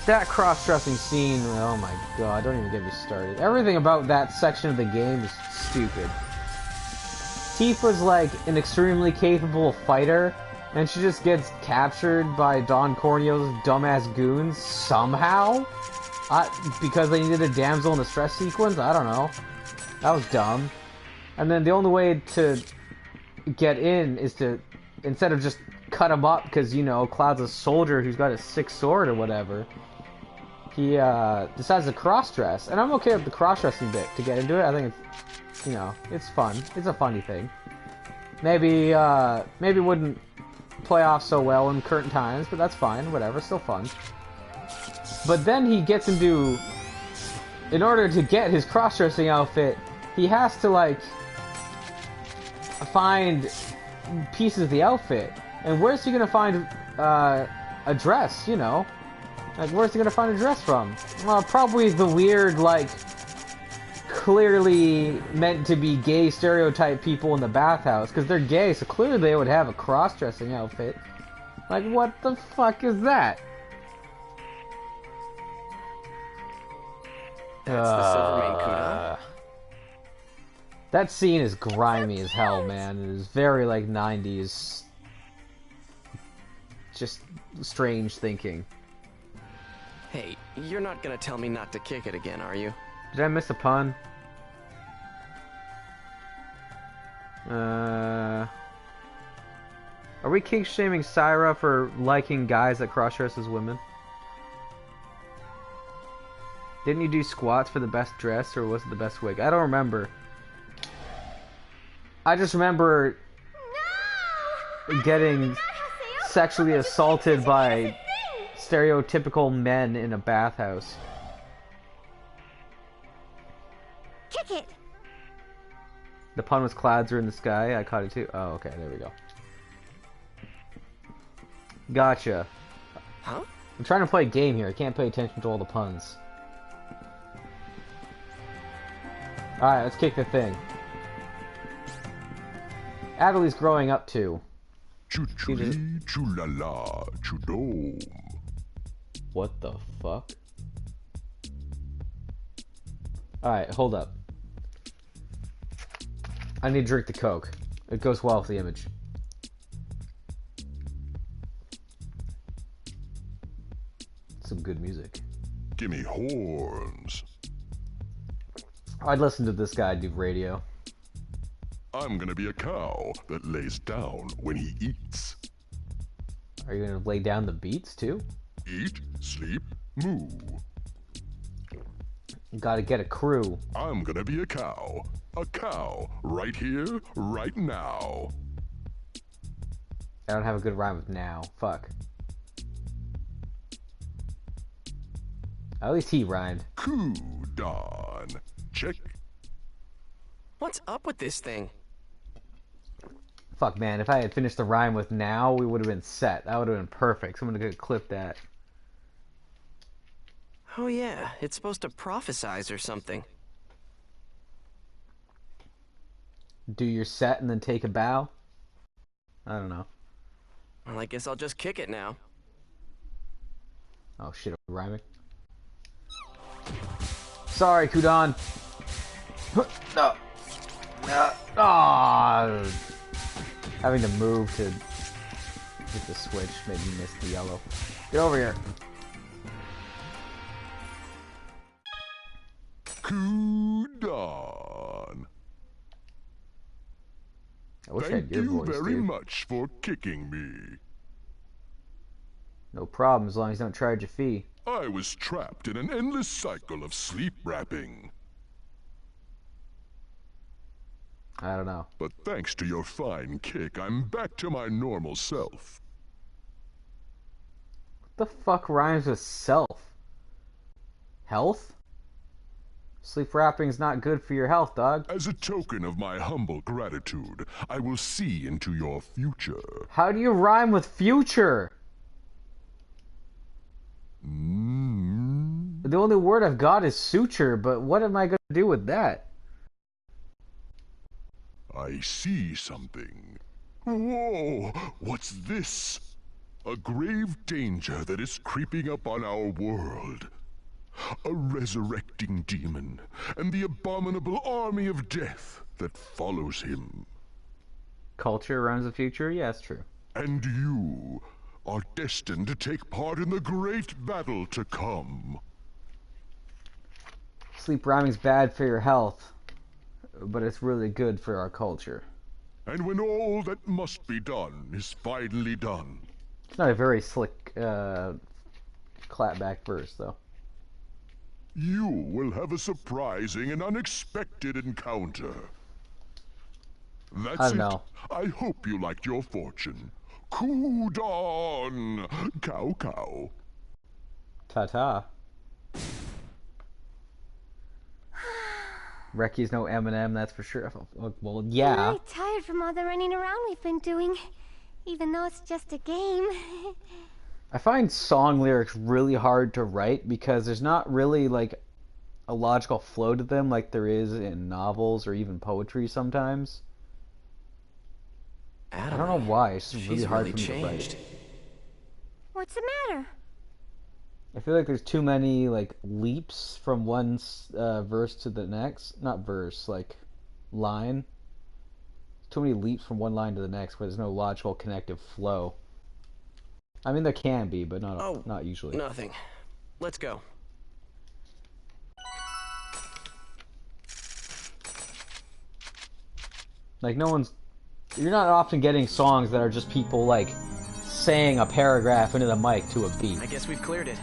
That cross-dressing scene, oh my god, don't even get me started. Everything about that section of the game is stupid. Tifa's like an extremely capable fighter, and she just gets captured by Don Corneo's dumbass goons somehow? Because they needed a damsel in distress sequence? I don't know. That was dumb. And then the only way to get in is to, instead of just cut him up because, Cloud's a soldier who's got a sick sword or whatever, he decides to cross-dress. And I'm okay with the cross-dressing bit to get into it. I think it's, it's fun. It's a funny thing. Maybe wouldn't play off so well in current times, but that's fine, whatever, still fun. But then he gets into, in order to get his cross-dressing outfit, he has to, like, find pieces of the outfit. And where's he gonna find a dress, Like, where's he gonna find a dress from? Well, probably the weird, like, clearly meant to be gay stereotype people in the bathhouse, because they're gay, so clearly they would have a cross-dressing outfit. Like, what the fuck is that? That's the Silvermane Kudo. That scene is grimy as hell, man. It is very, like, 90s. Just strange thinking. Hey, you're not gonna tell me not to kick it again, are you? Did I miss a pun? Are we kink-shaming Syra for liking guys that cross-dress as women? Didn't you do squats for the best dress, or was it the best wig? I don't remember. I just remember getting sexually assaulted by stereotypical men in a bathhouse. Kick it! The pun was clouds are in the sky. I caught it too. Oh, okay, there we go. Gotcha. Huh? I'm trying to play a game here. I can't pay attention to all the puns. Alright, let's kick the thing. Adelie's growing up too. Choo-choo-lee, choo-la-la, choo-dome. What the fuck? Alright, hold up. I need to drink the Coke. It goes well with the image. Some good music. Gimme horns. I'd listen to this guy do radio. I'm gonna be a cow that lays down when he eats. Are you gonna lay down the beats too? Eat, sleep, moo. You gotta get a crew. I'm gonna be a cow. A cow, right here, right now. I don't have a good rhyme with now. Fuck. At least he rhymed. Cool-don. Check. What's up with this thing? Fuck, man. If I had finished the rhyme with now, we would have been set. That would have been perfect. So I'm gonna clip that. Oh yeah, it's supposed to prophesize or something. Do your set and then take a bow? I don't know. Well, I guess I'll just kick it now. Oh shit, are we rhyming? Sorry, Kudon. No. Ah. Having to move to hit the switch made me miss the yellow. Get over here. Kudon. I wish I Thank had your you voice, very dude. much for kicking me. No problem, as long as you don't charge a fee. I was trapped in an endless cycle of sleep wrapping. I don't know. But thanks to your fine kick, I'm back to my normal self. What the fuck rhymes with self? Health? Sleep wrapping's not good for your health, dog. As a token of my humble gratitude, I will see into your future. How do you rhyme with future? The only word I've got is suture, but what am I gonna do with that? I see something. Whoa! What's this? A grave danger that is creeping up on our world. A resurrecting demon, and the abominable army of death that follows him. Culture runs the future? Yeah, it's true. And you are destined to take part in the great battle to come. Sleep rhyming's bad for your health, but it's really good for our culture. And when all that must be done is finally done. It's not a very slick, clapback verse, though. You will have a surprising and unexpected encounter. That's I it. don't know. I hope you liked your fortune. Kudon! Cow cow. Ta-ta. Reki's no Eminem, that's for sure. Well, yeah. I'm really tired from all the running around we've been doing, even though it's just a game. I find song lyrics really hard to write because there's not really, like, a logical flow to them like there is in novels or even poetry sometimes. I don't know why. It's just really hard for me to write. What's the matter? I feel like there's too many like leaps from one verse to the next. Not verse, like line. Too many leaps from one line to the next where there's no logical connective flow. I mean, there can be, but not usually. Nothing. Let's go. Like, you're not often getting songs that are just people, like, saying a paragraph into the mic to a beat. I guess we've cleared it.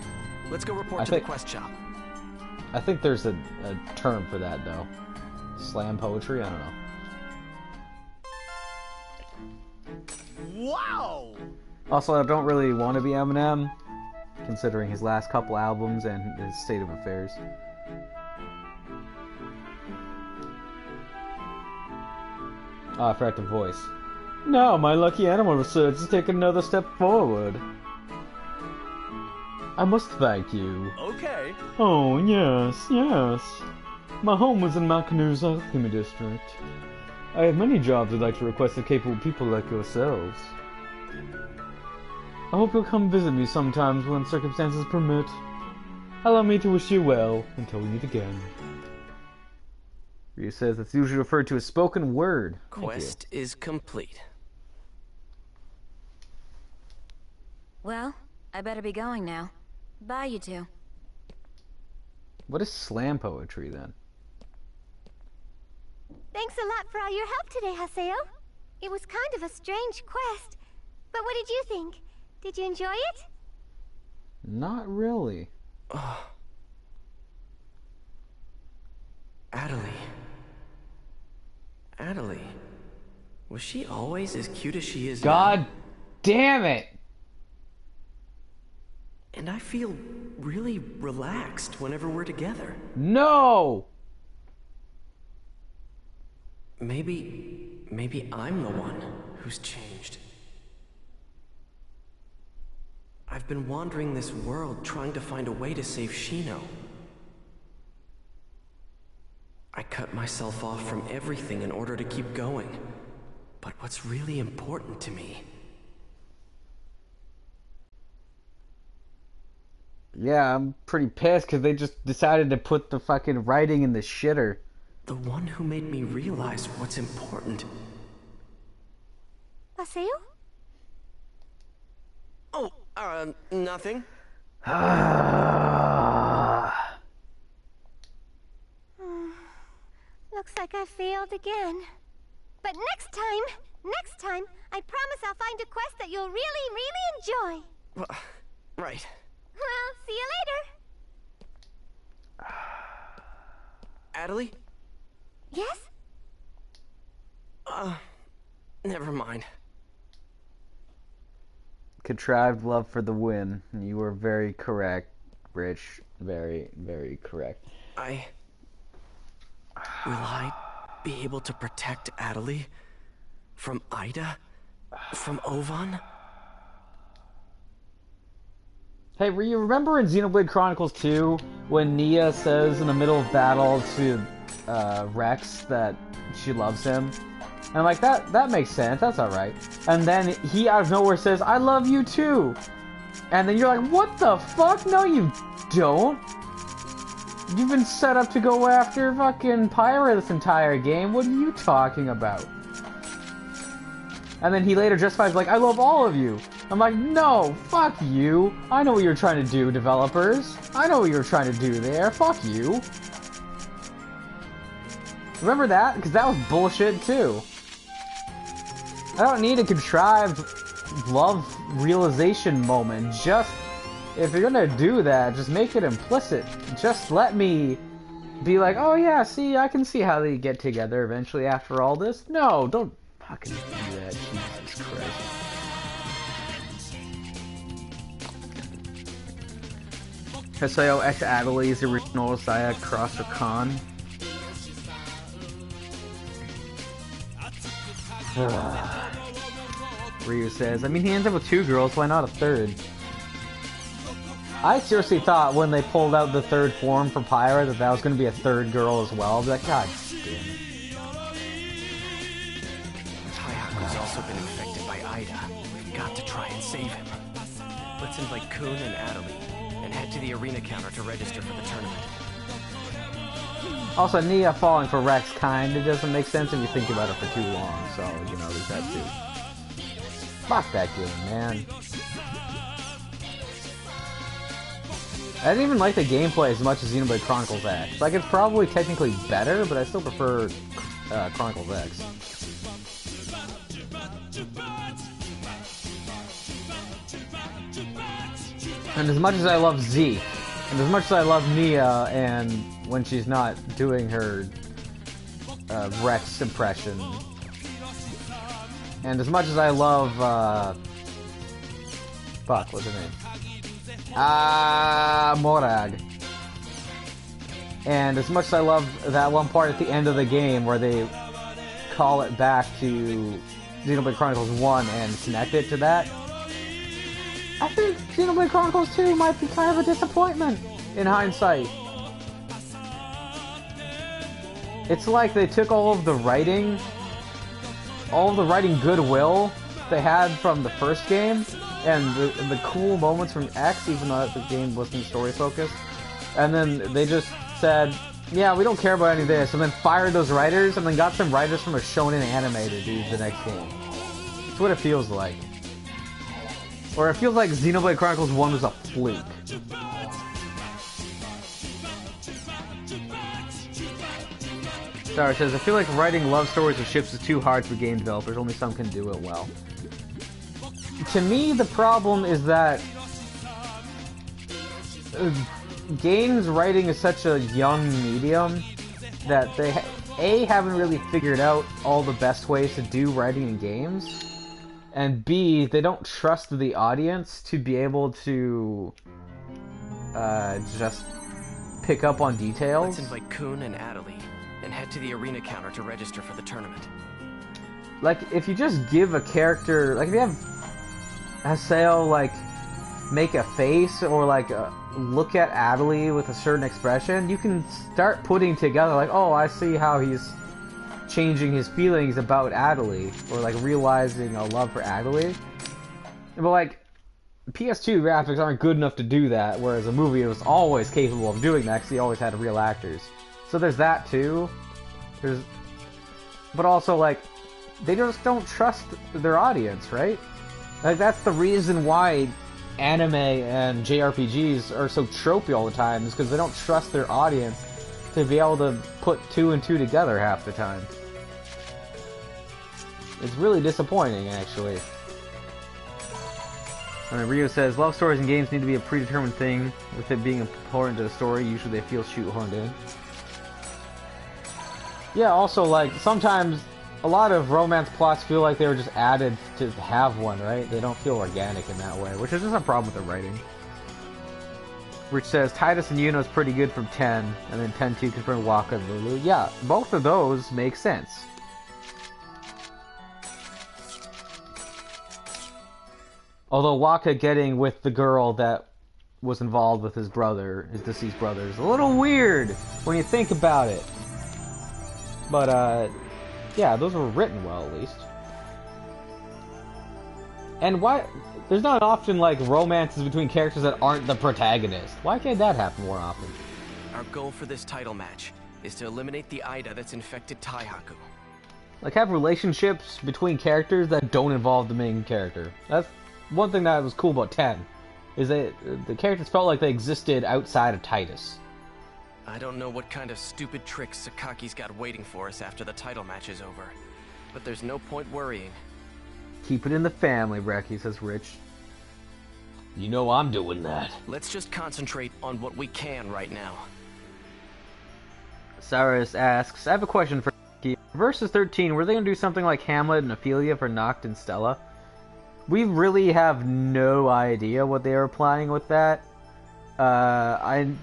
Let's go report to the quest shop. I think there's a term for that, though. Slam poetry? I don't know. Wow! Also, I don't really want to be Eminem, considering his last couple albums and his state of affairs. Oh, I forgot to voice. Now, my lucky animal research has taken another step forward. I must thank you. Okay. Oh, yes, yes. My home was in Macanu's Alchemy District. I have many jobs I'd like to request of capable people like yourselves. I hope you'll come visit me sometimes when circumstances permit. Allow me to wish you well until we meet again. Ryu says it's usually referred to as spoken word. Quest is complete. Well, I better be going now. Bye, you two. What is slam poetry, then? Thanks a lot for all your help today, Haseo. It was kind of a strange quest. But what did you think? Did you enjoy it? Not really. Adelie. Was she always as cute as she is God now? Damn it! And I feel really relaxed whenever we're together. No! Maybe I'm the one who's changed. I've been wandering this world trying to find a way to save Shino. I cut myself off from everything in order to keep going. But what's really important to me? Yeah, I'm pretty pissed because they just decided to put the fucking writing in the shitter. The one who made me realize what's important. Haseo? Oh, nothing. Looks like I failed again. But next time, I promise I'll find a quest that you'll really, really enjoy. Right. Well, see you later. Adelie? Yes? Never mind. Contrived love for the win. You were very correct, Rich. Very, very correct. Will I be able to protect Adelie? From Ida? From Ovan? Hey, you remember in Xenoblade Chronicles 2 when Nia says in the middle of battle to Rex that she loves him? And I'm like, that makes sense, that's alright. And then he out of nowhere says, I love you too! And then you're like, what the fuck? No you don't! You've been set up to go after fucking Pyra this entire game, what are you talking about? And then he later justifies like, I love all of you! I'm like, no, fuck you! I know what you're trying to do, developers! I know what you're trying to do there, fuck you! Remember that? Because that was bullshit too. I don't need a contrived love realization moment. Just, if you're gonna do that, just make it implicit. Just let me be like, oh yeah, see, I can see how they get together eventually after all this. No, don't fucking do that, Jesus Christ. Haseo X Adelie's original Saya Cross or Khan. Ryu says, I mean, he ends up with 2 girls, why not a 3rd? I seriously thought when they pulled out the third form for Pyra that that was going to be a third girl as well. I'd be like, God damn it. Taihaku's also been infected by Ida. We've got to try and save him. Let's invite Kun and Adelie, and head to the arena counter to register for the tournament. Also, Nia falling for Rex kinda doesn't make sense if you think about it for too long, so, you know, there's that too. Fuck that game, man. I didn't even like the gameplay as much as Xenoblade Chronicles X. Like, it's probably technically better, but I still prefer Chronicles X. And as much as I love Zeke, and as much as I love Nia, and when she's not doing her Rex impression, and as much as I love, fuck, what's her name? Morag. And as much as I love that one part at the end of the game where they call it back to Xenoblade Chronicles 1 and connect it to that, I think Xenoblade Chronicles 2 might be kind of a disappointment in hindsight. It's like they took all of the writing goodwill they had from the first game, and the cool moments from X, even though the game wasn't story focused, and then they just said, yeah, we don't care about any of this, and then fired those writers, and then got some writers from a shonen anime to do the next game. That's what it feels like. Or it feels like Xenoblade Chronicles 1 was a fluke. Sarah says, I feel like writing love stories with ships is too hard for game developers, only some can do it well. To me, the problem is that games writing is such a young medium that they haven't really figured out all the best ways to do writing in games, and B, they don't trust the audience to be able to just pick up on details. Let's invite Kun and Adelie, and head to the arena counter to register for the tournament. Like, if you just give a character, like if you have Haseo, like, make a face or like look at Adelie with a certain expression, you can start putting together like, oh, I see how he's changing his feelings about Adelie, or like realizing a love for Adelie. But like, PS2 graphics aren't good enough to do that, whereas a movie was always capable of doing that because he always had real actors. So there's that too. But also like, they just don't trust their audience, right? Like, that's the reason why anime and JRPGs are so tropey all the time, is because they don't trust their audience to be able to put two and two together half the time. It's really disappointing, actually. Rio says, love stories in games need to be a predetermined thing, with it being important to the story, usually they feel shoehorned in. Yeah, also, like, sometimes a lot of romance plots feel like they were just added to have one, right? They don't feel organic in that way, which is just a problem with the writing. Rich says, Titus and Yuno is pretty good from 10, and then 10-2 confirmed Waka and Lulu. Yeah, both of those make sense. Although Waka getting with the girl that was involved with his brother, his deceased brother, is a little weird when you think about it. But, yeah, those were written well, at least. And why... There's not often, like, romances between characters that aren't the protagonist. Why can't that happen more often? Our goal for this title match is to eliminate the Ida that's infected Taihaku. Like, have relationships between characters that don't involve the main character. That's one thing that was cool about 10, is that the characters felt like they existed outside of Titus. I don't know what kind of stupid tricks Sakaki's got waiting for us after the title match is over, but there's no point worrying. Keep it in the family, Reki, says Rich. You know I'm doing that. Let's just concentrate on what we can right now. Cyrus asks, I have a question for Reki. Versus 13, were they going to do something like Hamlet and Ophelia for Noct and Stella? We really have no idea what they were planning with that. I'm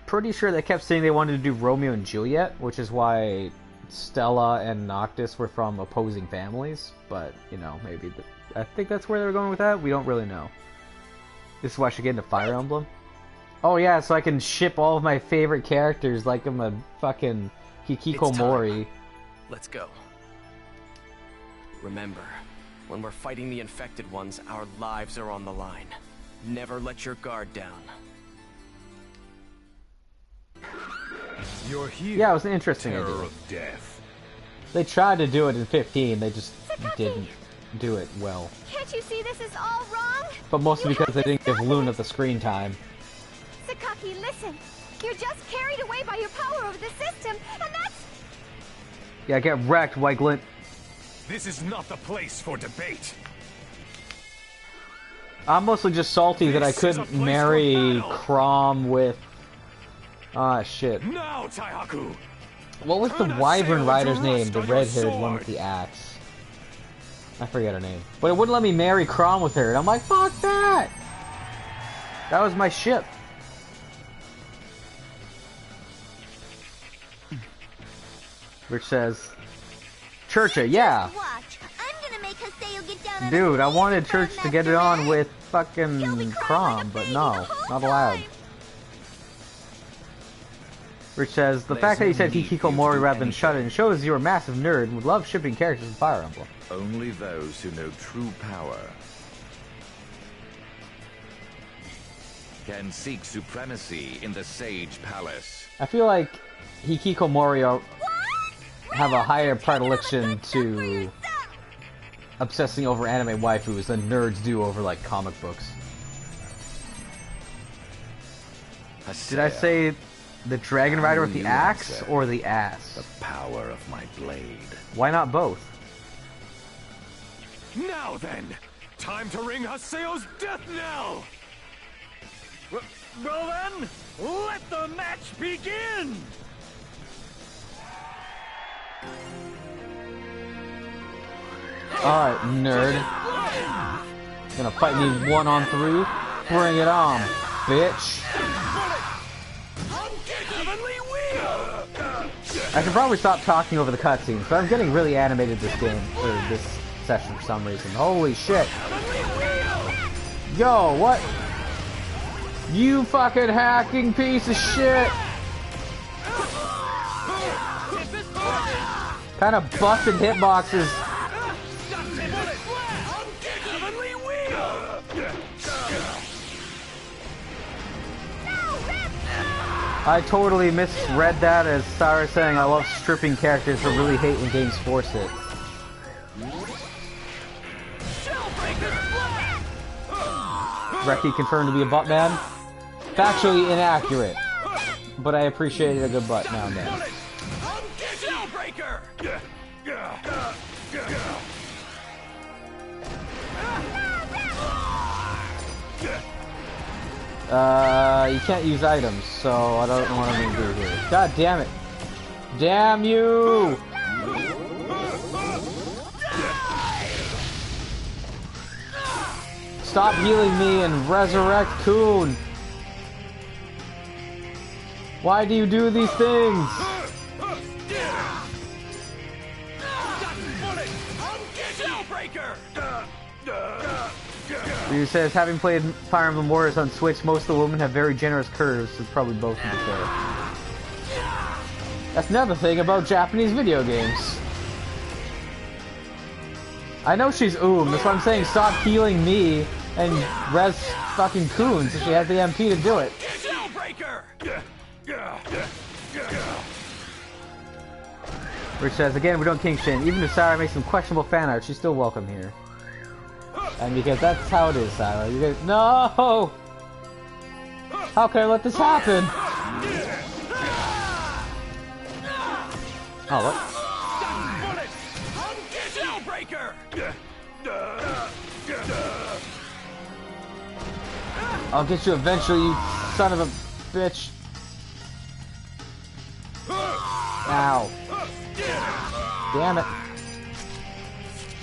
pretty sure they kept saying they wanted to do Romeo and Juliet, which is why Stella and Noctis were from opposing families. But, you know, maybe... I think that's where they were going with that. We don't really know. This is why I should get into Fire Emblem. Oh yeah, so I can ship all of my favorite characters like I'm a fucking Hikikomori. Let's go. Remember, when we're fighting the infected ones, our lives are on the line. Never let your guard down. You're here. Yeah, it was an interesting Terror idea. of death. They tried to do it in 15, they just didn't do it well. Can't you see this is all wrong? But mostly You because they have to didn't give stop Luna it. the screen time. Sakaki, listen. You're just carried away by your power over the system, and that's... Yeah, get wrecked, Wyglint. This is not the place for debate. I'm mostly just salty that I This is a couldn't place marry for battle. Crom with... Ah, shit. Now, Taihaku. What was the Turn a Wyvern sail rider's into name? rust The on your red-haired one sword. with the axe. I forget her name. But it wouldn't let me marry Crom with her, and I'm like, fuck that! That was my ship. Which says... Churcha, yeah! Watch. I'm gonna make Haseo get down on Dude, I his knees wanted in front Church of to get it Master on Red. with He'll fucking be crying Crom, like a but baby no, the whole not allowed. time. Which says, the There's fact that you no said need for you to Hikikomori do rather than anything. Shut-In shows you're a massive nerd and would love shipping characters in Fire Emblem. Only those who know true power can seek supremacy in the Sage Palace. I feel like Hikikomori have a higher predilection to obsessing over anime waifus than nerds do over, like, comic books. Did I say the Dragon Rider with the you axe answer? or the ass? The power of my blade. Why not both? Now then, time to ring Haseo's death knell. Well then, let the match begin! Alright, nerd. Gonna fight me 1-on-3? Bring it on, bitch. I should probably stop talking over the cutscenes, but I'm getting really animated this game, or this session for some reason. Holy shit. Yo, what? You fucking hacking piece of shit! Kind of busted hitboxes. I totally misread that as Sarah saying I love stripping characters but really hate when games force it. Reki confirmed to be a butt man. Factually inaccurate, but I appreciate a good butt now and then. You can't use items, so I don't know what I'm gonna do here. God damn it! Damn you! Stop healing me and resurrect Kun! Why do you do these things? He says, having played Fire Emblem Warriors on Switch, most of the women have very generous curves, so probably both of the fair. That's another thing about Japanese video games. I know she's that's why I'm saying stop healing me and res fucking Kun so she has the MP to do it. Which says, again, we don't kink shame. Even if Sarah makes some questionable fan art, she's still welcome here. And because that's how it is, Sarah. You guys, no! How can I let this happen? Oh, what? I'll get you eventually, you son of a bitch. Ow. Damn it.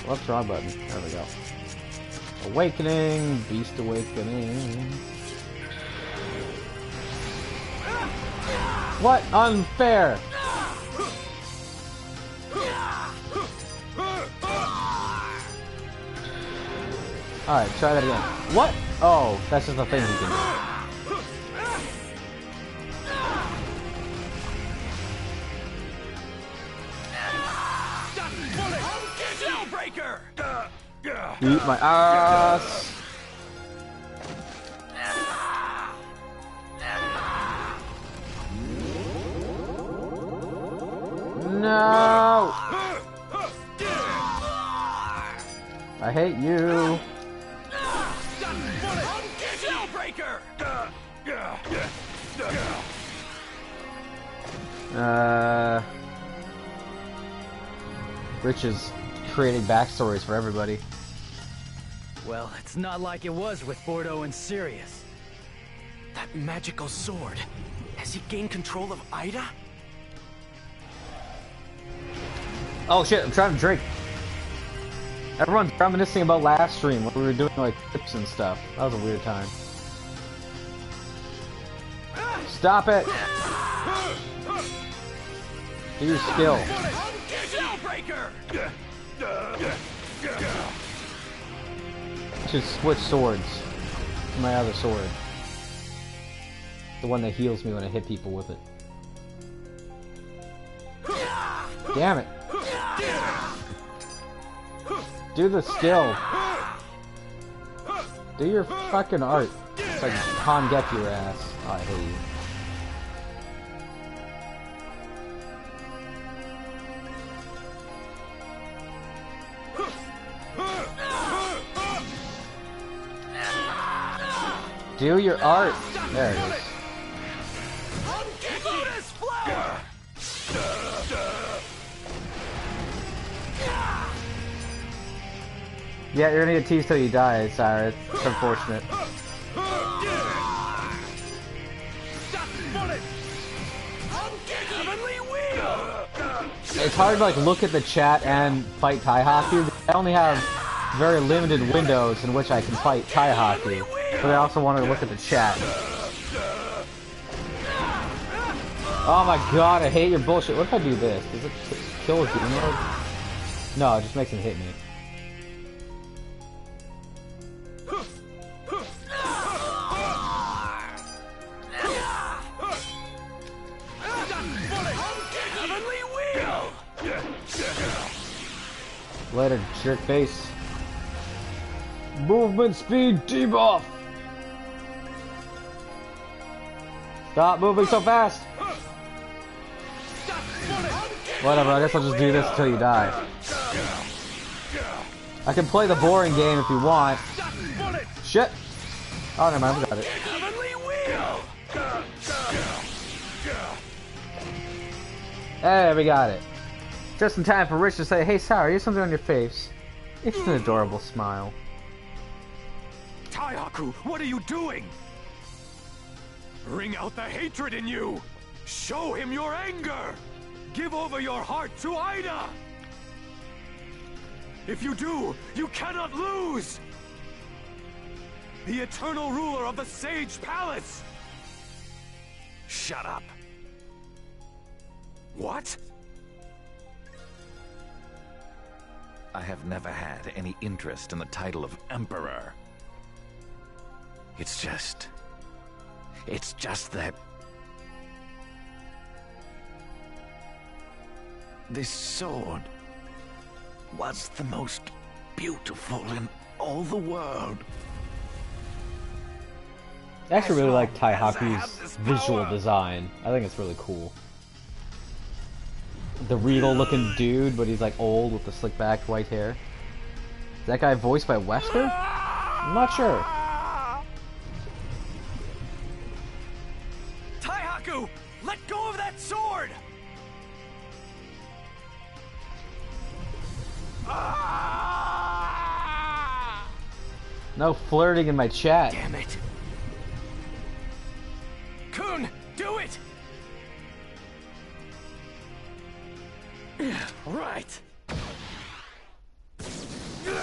Whoops, wrong button. There we go. Awakening, Beast Awakening. What? Unfair! Alright, try that again. What? Oh, that's just a thing you can do. Breaker! Eat my ass! No! I hate you. Breaker! Rich is creating backstories for everybody. Well, it's not like it was with Bordeaux and Sirius. That magical sword. Has he gained control of Ida? Oh shit, I'm trying to drink. Everyone's reminiscing about last stream when we were doing like tips and stuff. That was a weird time. Stop it! Do your skill. I should switch swords to my other sword. The one that heals me when I hit people with it. Damn it! Do the skill! Do your fucking art. It's like Han get your ass. Oh, I hate you. Do your art! There it is. Yeah, you're gonna get teased till you die, Cyrus. It's unfortunate. It's hard to like look at the chat and fight Taihaku. I only have very limited windows in which I can fight Taihaku, but I also want to look at the chat. Oh my god, I hate your bullshit. What if I do this? Does it kill a demon mode? No, it just makes him hit me. Later, jerk face. Movement speed debuff. Stop moving so fast. Whatever, I guess I'll just do this until you die. I can play the boring game if you want. Shit. Oh, never mind, we got it. Hey, we got it. Just in time for Rich to say, hey, Sarah, you have something on your face. It's an adorable smile. Taihaku, what are you doing? Bring out the hatred in you! Show him your anger! Give over your heart to Ida! If you do, you cannot lose! The eternal ruler of the Sage Palace! Shut up. What? I have never had any interest in the title of Emperor. It's just that... this sword was the most beautiful in all the world. I actually really like Taihaku's visual design. I think it's really cool. The regal looking dude, but he's like old with the slick back white hair. Is that guy voiced by Wesker? I'm not sure. Taihaku! Let go of that sword! No flirting in my chat. Damn it. Kun, do it! Right.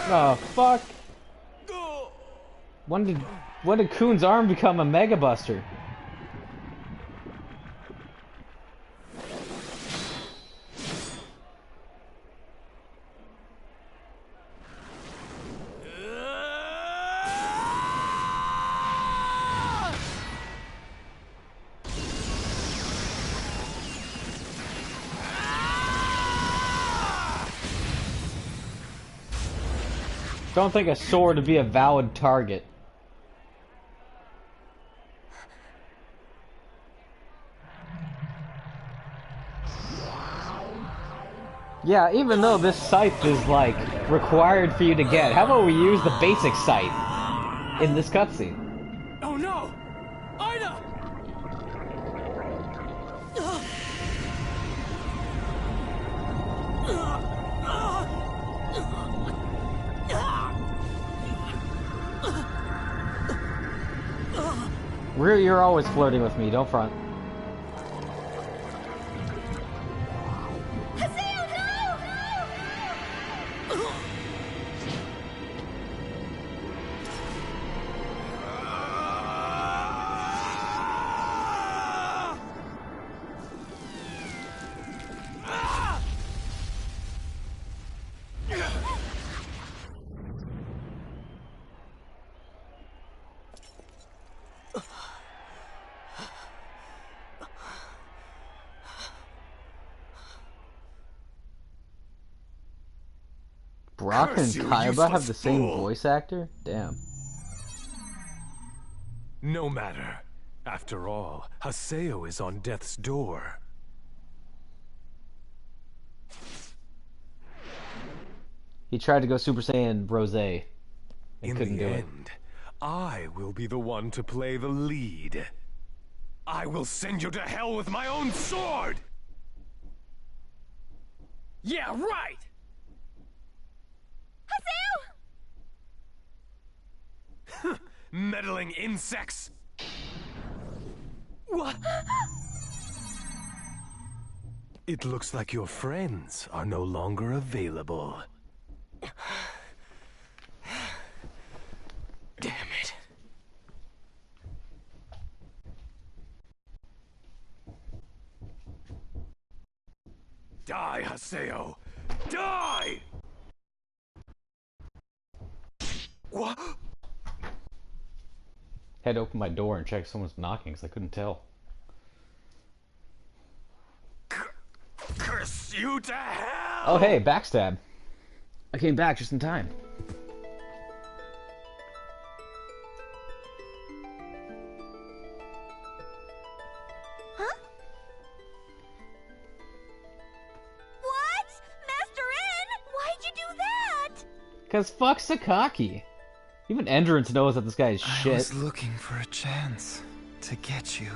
Oh fuck. When did Kuhn's arm become a Mega Buster? Don't think a sword would be a valid target. Yeah, even though this scythe is, like, required for you to get, how about we use the basic scythe in this cutscene? Oh no! Ida! You're always flirting with me, don't front. Brock and Kaiba have the same voice actor? Damn. No matter. After all, Haseo is on death's door. He tried to go Super Saiyan Rosé and In couldn't the do it. end, I will be the one to play the lead. I will send you to hell with my own sword! Yeah, right! Meddling insects! What? It looks like your friends are no longer available. Damn it. Die, Haseo! Die! What? Had to open my door and check if someone's knocking because I couldn't tell. Curse you to hell! Oh hey, backstab. I came back just in time. Huh? What? Master N? Why'd you do that? Cause fuck Sakaki. Even Endurance knows that this guy is shit. I was looking for a chance to get you.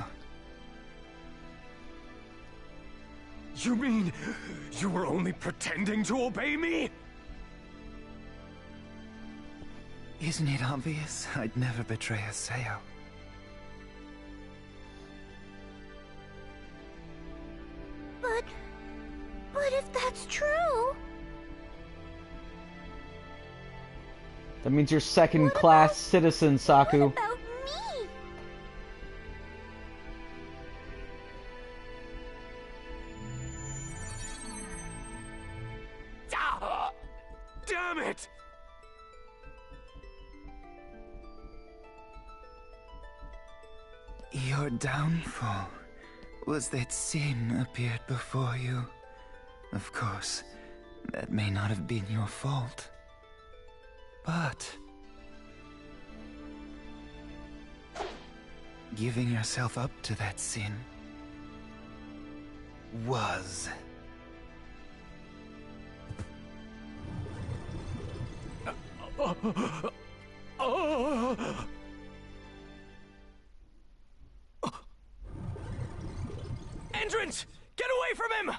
You mean you were only pretending to obey me? Isn't it obvious I'd never betray Haseo? But if that's true... That means you're second-class citizen, Saku. What about me? Damn it! Your downfall was that sin appeared before you. Of course, that may not have been your fault. But giving yourself up to that sin was. Entrance! Get away from him!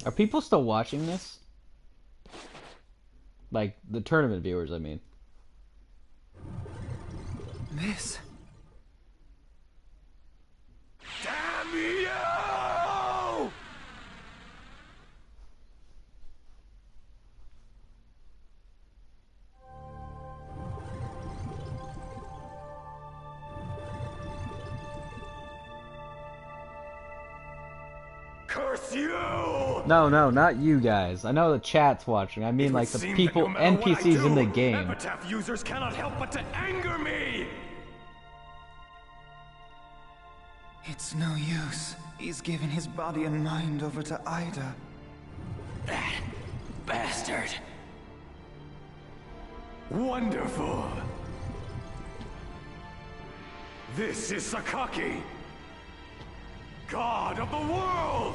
Are people still watching this? Like, the tournament viewers, I mean. This. Damn you! Curse you! No, not you guys. I know the chat's watching. I mean, like, the people, NPCs in the game. Epitaph users cannot help but to anger me! It's no use. He's given his body and mind over to Ida. That bastard. Wonderful. This is Sakaki, God of the world!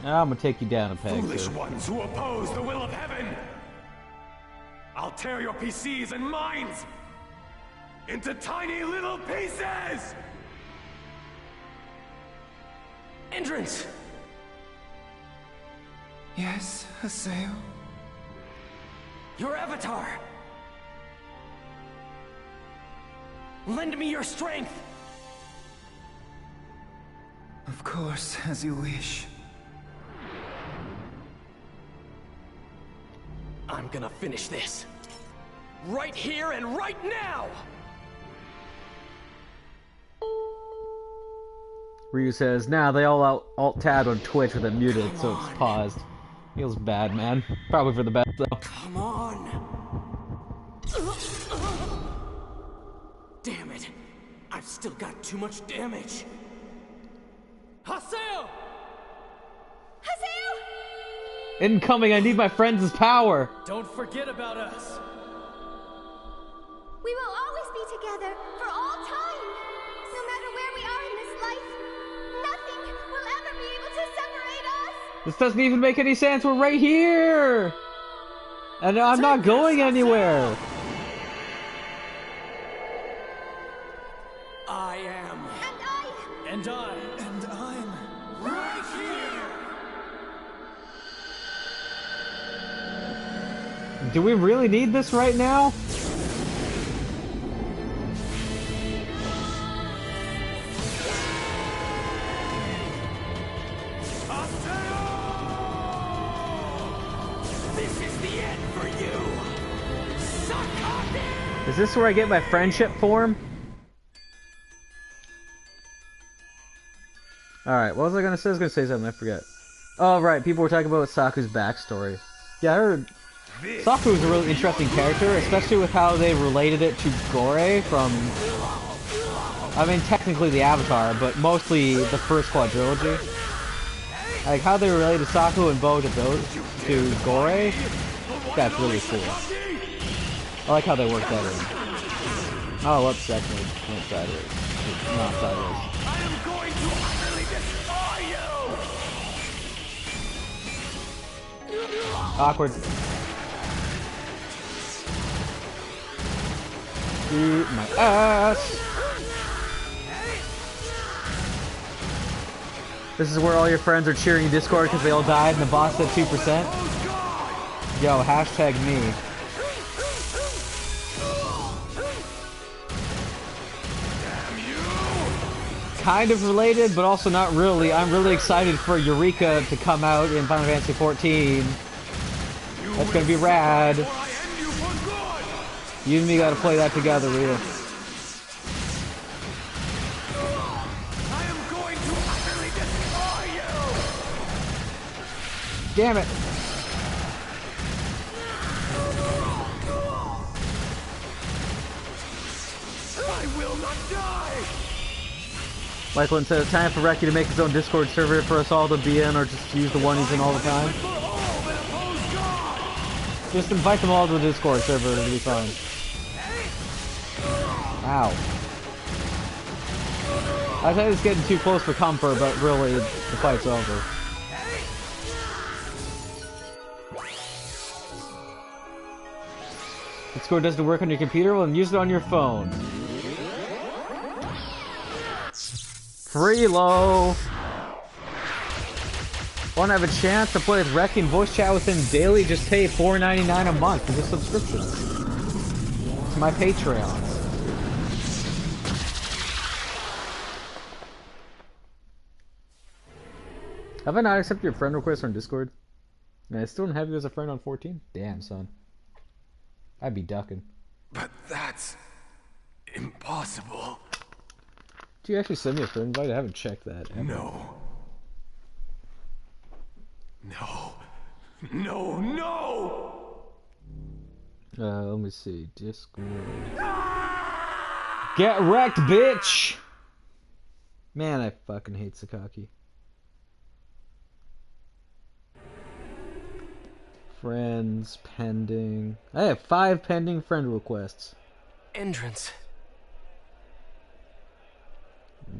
I'm gonna take you down a peg. Foolish Sir. ones who oppose the will of heaven! I'll tear your PCs and minds into tiny little pieces! Entrance! Yes, Haseo? Your avatar! Lend me your strength! Of course, as you wish. I'm gonna finish this. Right here and right now! Ryu says, nah, they all alt-tabbed on Twitch with it muted, so it's paused. Feels bad, man. Probably for the best, though. Come on! Damn it! I've still got too much damage. Haseo! Haseo! Incoming, I need my friends' power! Don't forget about us. We will always be together, for all time! No matter where we are in this life, nothing will ever be able to separate us! This doesn't even make any sense, we're right here! And I'm not going anywhere! I am. And I. And I'm... Right here! Do we really need this right now? This is the end for you! Sakaki! Is this where I get my friendship form? Alright, what was I gonna say? I was gonna say something, I forget. Oh, right, people were talking about Saku's backstory. Yeah, I heard Saku was a really interesting character, especially with how they related it to Gore from... I mean, technically the Avatar, but mostly the first quadrilogy. Like, how they related Saku and Bo to Gore, that's really cool. I like how they worked that in. Oh, whoops, actually went sideways. Not sideways. I am going to utterly destroy you! Awkward. Eat my ass! This is where all your friends are cheering in Discord because they all died and the boss said 2%? Yo, hashtag me. Kind of related, but also not really. I'm really excited for Eureka to come out in Final Fantasy XIV. That's gonna be rad. You and me gotta play that together, Ryu. I am going to utterly destroy you! Damn it. I will not die! Michaelin says, time for Reki to make his own Discord server for us all to be in, or just use the one he's in all the time. Just invite them all to the Discord server, it'll be fine. Ow. I thought it was getting too close for comfort, but really, the fight's over. Discord doesn't work on your computer? Well, then use it on your phone. Freelo! Want to have a chance to play with Reki and voice chat with him daily? Just pay $4.99 a month for the subscription. To my Patreon. Have I not accepted your friend request on Discord? And I still don't have you as a friend on 14? Damn, son. I'd be ducking. But that's... impossible. Did you actually send me a friend invite? I haven't checked that. No. No. No, no! Let me see. Discord. Get wrecked, bitch! Man, I fucking hate Sakaki. Friends pending. I have 5 pending friend requests. Entrance.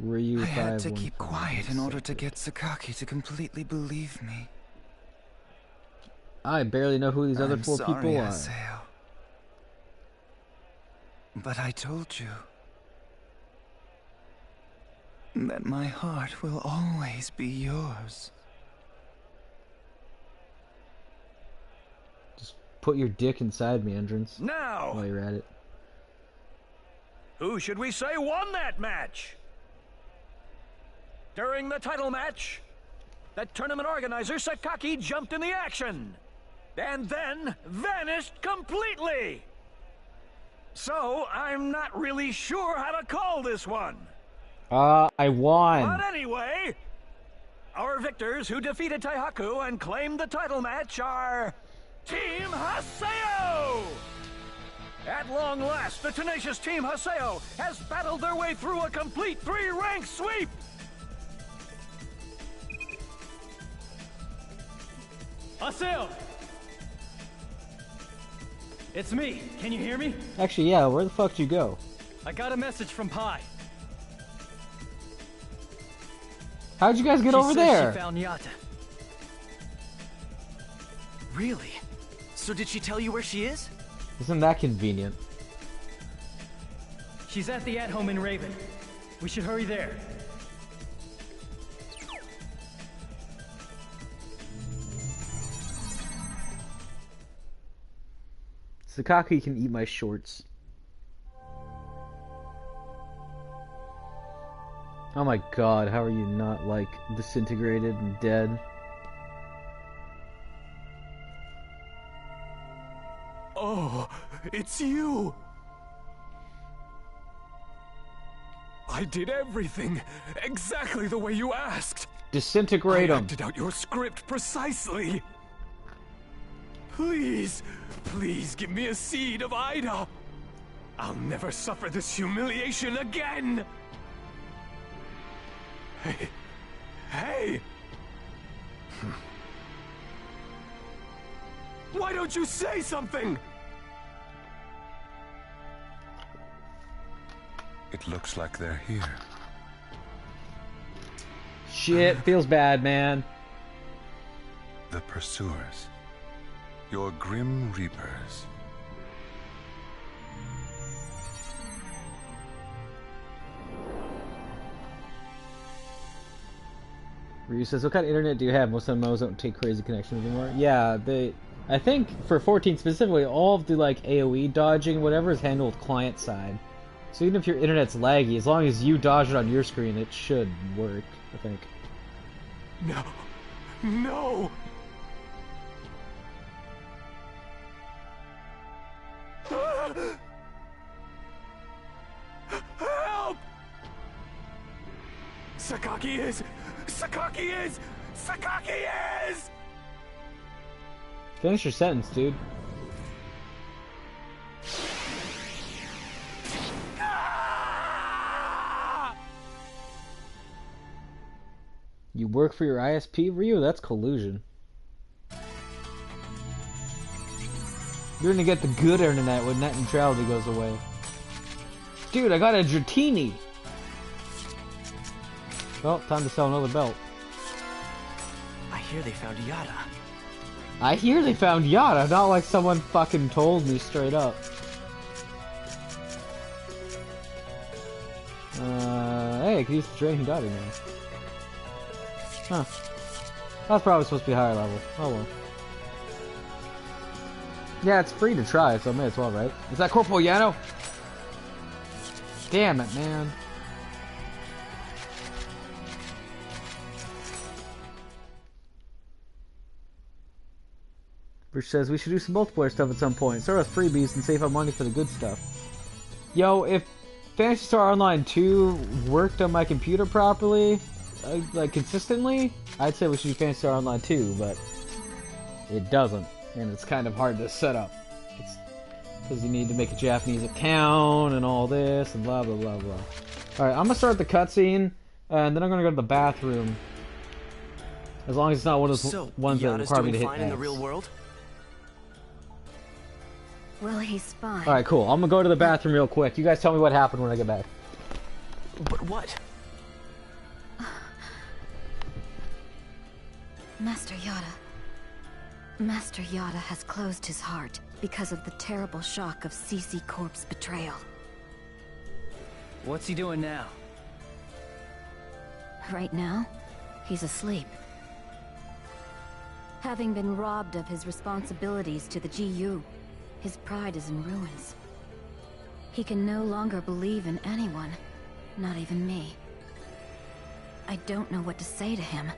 I had to keep quiet in order to get Sakaki to completely believe me. I barely know who these other 4 sorry, people are. Haseo. But I told you that my heart will always be yours. Just put your dick inside me, Entrance. Now! While you're at it. Who should we say won that match? During the title match, the tournament organizer Sakaki jumped in the action, and then vanished completely. So, I'm not really sure how to call this one. I won. But anyway, our victors who defeated Taihaku and claimed the title match are Team Haseo! At long last, the tenacious Team Haseo has battled their way through a complete 3-rank sweep! Haseo! It's me. Can you hear me? Actually, yeah, where the fuck did you go? I got a message from Pai. How'd you guys get over there? She found Yata. Really? So did she tell you where she is? Isn't that convenient? She's at the at-home in Raven. We should hurry there. Sakaki can eat my shorts. Oh my god, how are you not, like, disintegrated and dead? Oh, it's you! I did everything exactly the way you asked. Disintegrate him. I acted out your script precisely. Please, please give me a seed of Ida. I'll never suffer this humiliation again. Hey, hey! Why don't you say something? It looks like they're here. Shit, feels bad, man. The Pursuers. Your Grim Reapers. Ryu says, what kind of internet do you have? Most of them don't take crazy connections anymore. Yeah, I think for 14 specifically, all of the like AoE dodging, whatever, is handled client side. So even if your internet's laggy, as long as you dodge it on your screen, it should work, I think. No. No! Help! Sakaki is! Sakaki is! Sakaki is! Finish your sentence, dude. You work for your ISP, Ryu? That's collusion. You're gonna get the good internet when net neutrality goes away. Dude, I got a Dratini! Well, time to sell another belt. I hear they found Yata. I hear they found Yata, not like someone fucking told me straight up. Hey, I can use the Draining Daughter now. Huh. That's probably supposed to be higher level. Oh well. Yeah, it's free to try, so I may as well, right? Is that Corporal Yano? Damn it, man. Bruce says we should do some multiplayer stuff at some point. Start with freebies and save up money for the good stuff. Yo, if Phantasy Star Online 2 worked on my computer properly, like consistently, I'd say we should do Phantasy Star Online 2, but it doesn't, and it's kind of hard to set up. It's because you need to make a Japanese account and all this and blah blah blah blah. Alright, I'm gonna start the cutscene, and then I'm gonna go to the bathroom. As long as it's not one of those ones that require me to hit X. In the real world? Well, he's fine. Alright, cool. I'm gonna go to the bathroom real quick. You guys tell me what happened when I get back. But what? Master Yada. Master Yada has closed his heart because of the terrible shock of CC Corp's betrayal. What's he doing now? Right now, he's asleep. Having been robbed of his responsibilities to the GU, his pride is in ruins. He can no longer believe in anyone, not even me. I don't know what to say to him.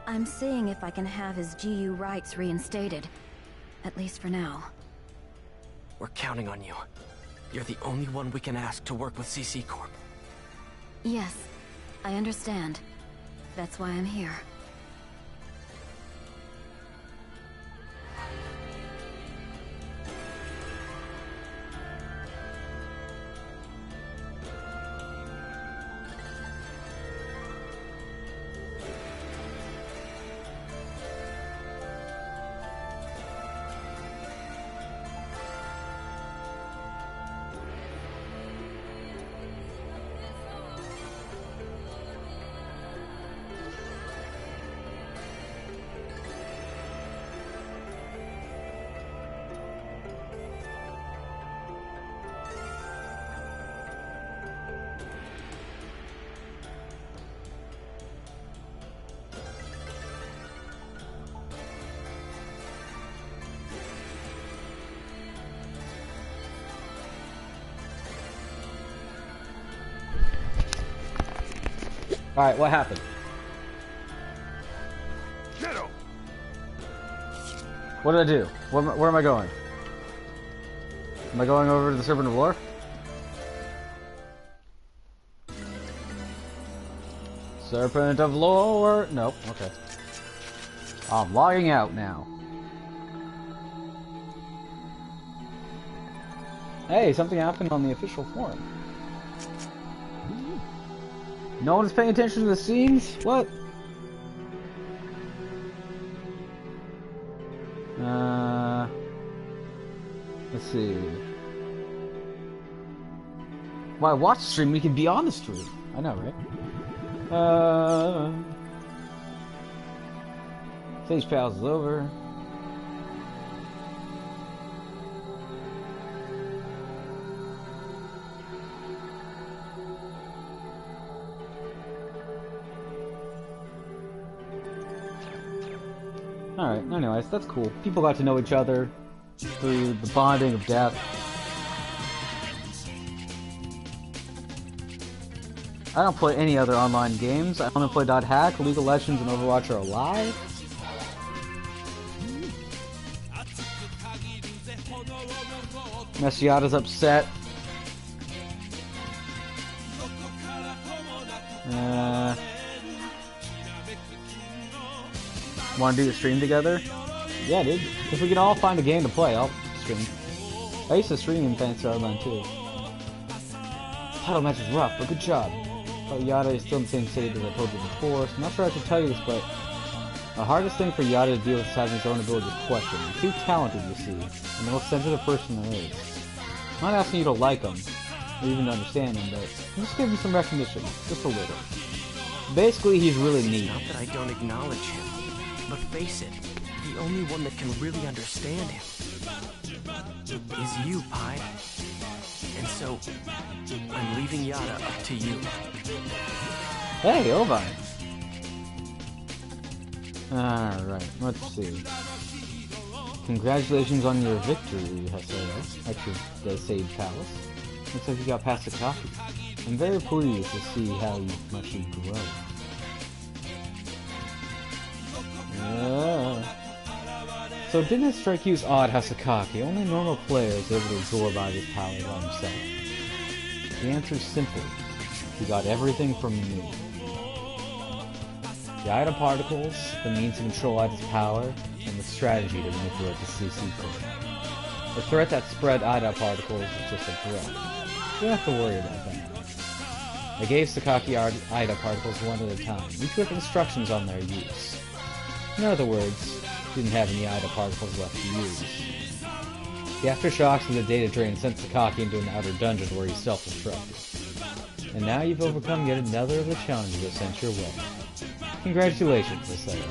I'm seeing if I can have his GU rights reinstated, at least for now. We're counting on you. You're the only one we can ask to work with CC Corp. Yes, I understand. That's why I'm here. Alright, what happened? What did I do? Where am I going? Am I going over to the Serpent of Lore? Serpent of Lore! Nope, okay. I'm logging out now. Hey, something happened on the official forum. No one's paying attention to the scenes? What? Let's see. Why watch the stream? We can be on the stream. I know, right? Sage Pals is over. Alright, anyways, that's cool. People got to know each other through the bonding of death. I don't play any other online games. I only play .hack, League of Legends, and Overwatch are alive. Messiata's upset. Want to do the stream together? Yeah, dude. If we can all find a game to play, I'll stream. I used to stream in Fantasy Online too. Title match is rough, but good job. But Yada is still in the same state as I told you before, so I'm not sure I should tell you this, but the hardest thing for Yada to deal with is having his own ability to question. He's too talented, you see, and the most sensitive person there is. I'm not asking you to like him, or even to understand him, but just give him some recognition, just a little. Basically, he's really neat. Not that I don't acknowledge him, but face it, the only one that can really understand him is you, Pi. And so, I'm leaving Yada up to you. Hey, Ovi! Alright, let's see. Congratulations on your victory, Haseo, at the Sage Palace. Looks like you got past Sakaki. I'm very pleased to see how much you grow. So didn't it strike you as odd how Sakaki, only a normal player, is able to absorb Ida's power by himself? The answer's simple. He got everything from me. The Ida particles, the means to control Ida's power, and the strategy to manipulate the CC core. The threat that spread Ida particles is just a threat. You don't have to worry about that. I gave Sakaki Ida particles one at a time, each with instructions on their use. In other words, didn't have any Ida particles left to use. The aftershocks of the data drain sent Sakaki into an outer dungeon where he self-destructed. And now you've overcome yet another of the challenges that sent your way. Congratulations, Aseo.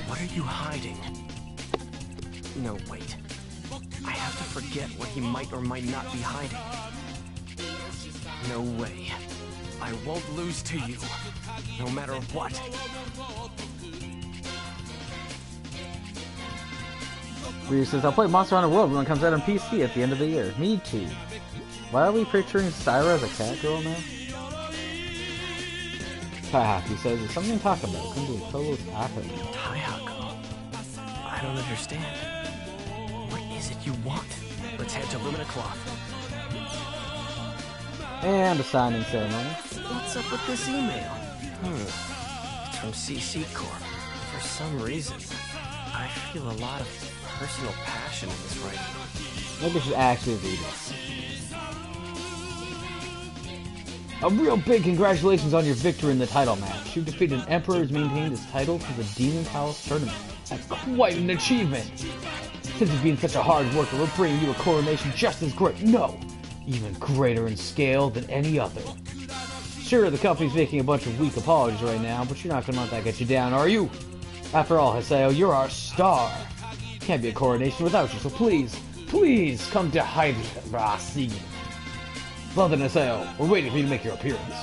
What are you hiding? No, wait. I have to forget what he might or might not be hiding. No way. I won't lose to you, no matter what. Ryu says, I'll play Monster Hunter World when it comes out on PC at the end of the year. Me too. Why are we picturing Syra as a cat girl now? Taihaku says, it's something to talk about. Come to a total apple. Taihaku? I don't understand. What is it you want? Let's head to Lumina Cloth. And a signing ceremony. What's up with this email? It's from CC Corp. For some reason, I feel a lot of personal passion in this writing. Maybe I should actually read it. A real big congratulations on your victory in the title match. You defeated an Emperor who's maintained his title for the Demon Palace tournament. That's quite an achievement! Since you've been such a hard worker, we're bringing you a coronation just as great. No! Even greater in scale than any other. Sure, the company's making a bunch of weak apologies right now, but you're not gonna let that get you down, are you? After all, Haseo, you're our star. Can't be a coronation without you, so please, please come to Hydrasi. Well then, Haseo, we're waiting for you to make your appearance.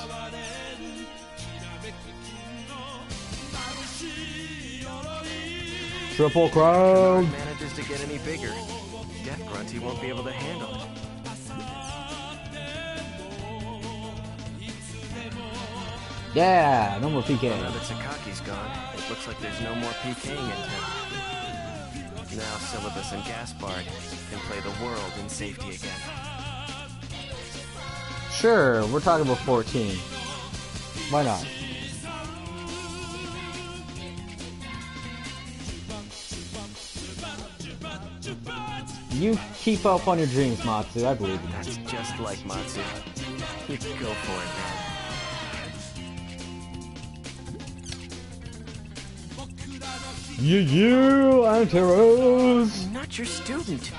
Triple crown! If manages to get any bigger, Death Grunt he won't be able to handle it. Yeah, no more PK. Well, now that Sakaki's gone, it looks like there's no more PKing in town. Now Syllabus and Gaspard can play the world in safety again. Sure, we're talking about 14. Why not? You keep up on your dreams, Matsu. I believe in you. That's just like Matsu. You go for it, man. You, Anteros! I'm not your student.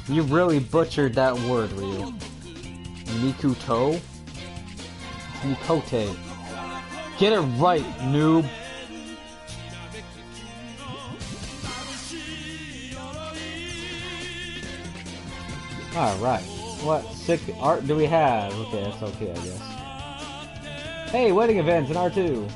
You really butchered that word, Ryu. Mikuto? Mikote. Get it right, noob. Alright. What sick art do we have? Okay, that's okay, I guess. Hey, wedding events in R2.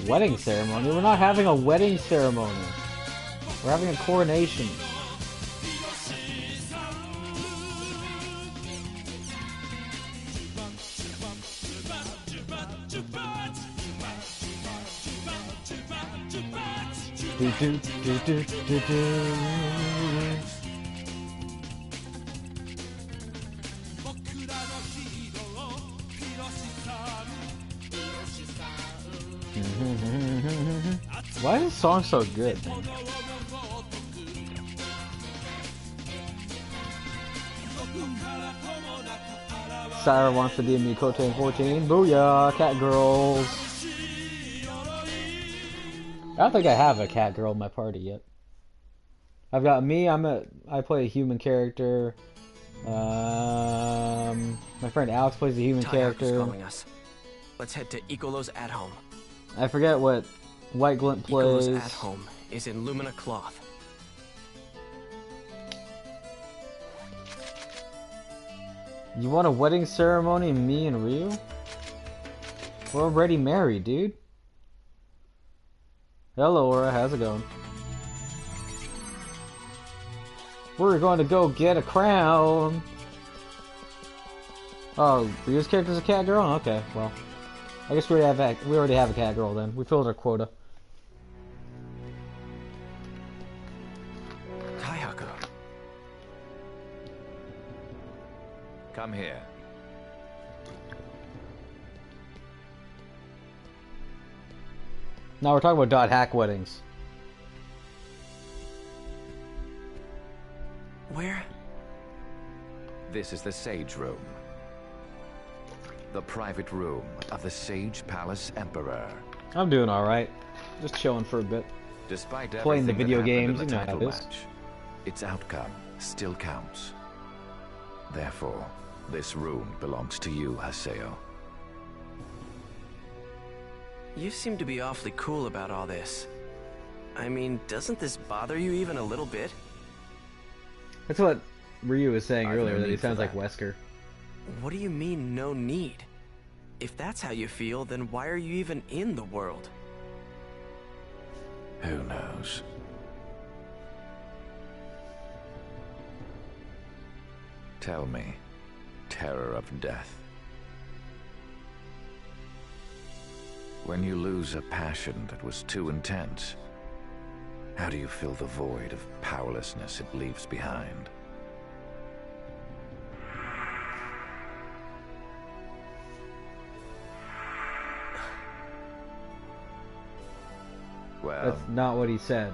Wedding ceremony? We're not having a wedding ceremony. We're having a coronation. Do do do do do do. Why is this song so good, man? Syra wants to be a Mikote in 14. Booyah, cat girls. I don't think I have a cat girl in my party yet. I've got me, I play a human character. My friend Alex plays a human character. Calling us. Let's head to Icolo's at home. I forget what White Glint plays. Icolo's at home is in Lumina Cloth. You want a wedding ceremony, me and Ryu? We're already married, dude. Hello, Aura. How's it going? We're going to go get a crown. Oh, Ryu's character's a cat girl? Okay, well. I guess we already have a cat girl then. We filled our quota. Taihaku. Come here. Now we're talking about .hack weddings. Where? This is the Sage Room. The private room of the Sage Palace Emperor. I'm doing alright. Just chilling for a bit. Despite playing the everything video that happened games, in you the know how title it is. match, its outcome still counts. Therefore, this room belongs to you, Haseo. You seem to be awfully cool about all this. I mean, doesn't this bother you even a little bit? That's what Ryu was saying I've no earlier, that he need for sounds like that. Wesker. What do you mean, no need? If that's how you feel, then why are you even in the world? Who knows? Tell me, terror of death. When you lose a passion that was too intense, how do you fill the void of powerlessness it leaves behind? Well, That's not what he said.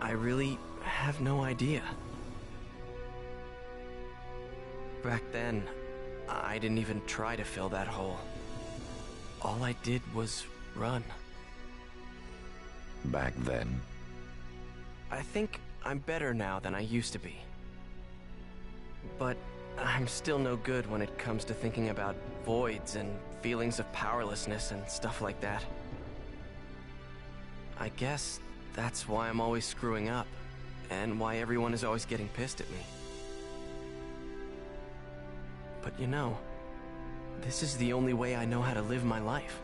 I really have no idea. Back then, I didn't even try to fill that hole. All I did was run. back then. I think I'm better now than I used to be. But I'm still no good when it comes to thinking about voids and feelings of powerlessness and stuff like that. I guess that's why I'm always screwing up, and why everyone is always getting pissed at me. But you know, this is the only way I know how to live my life.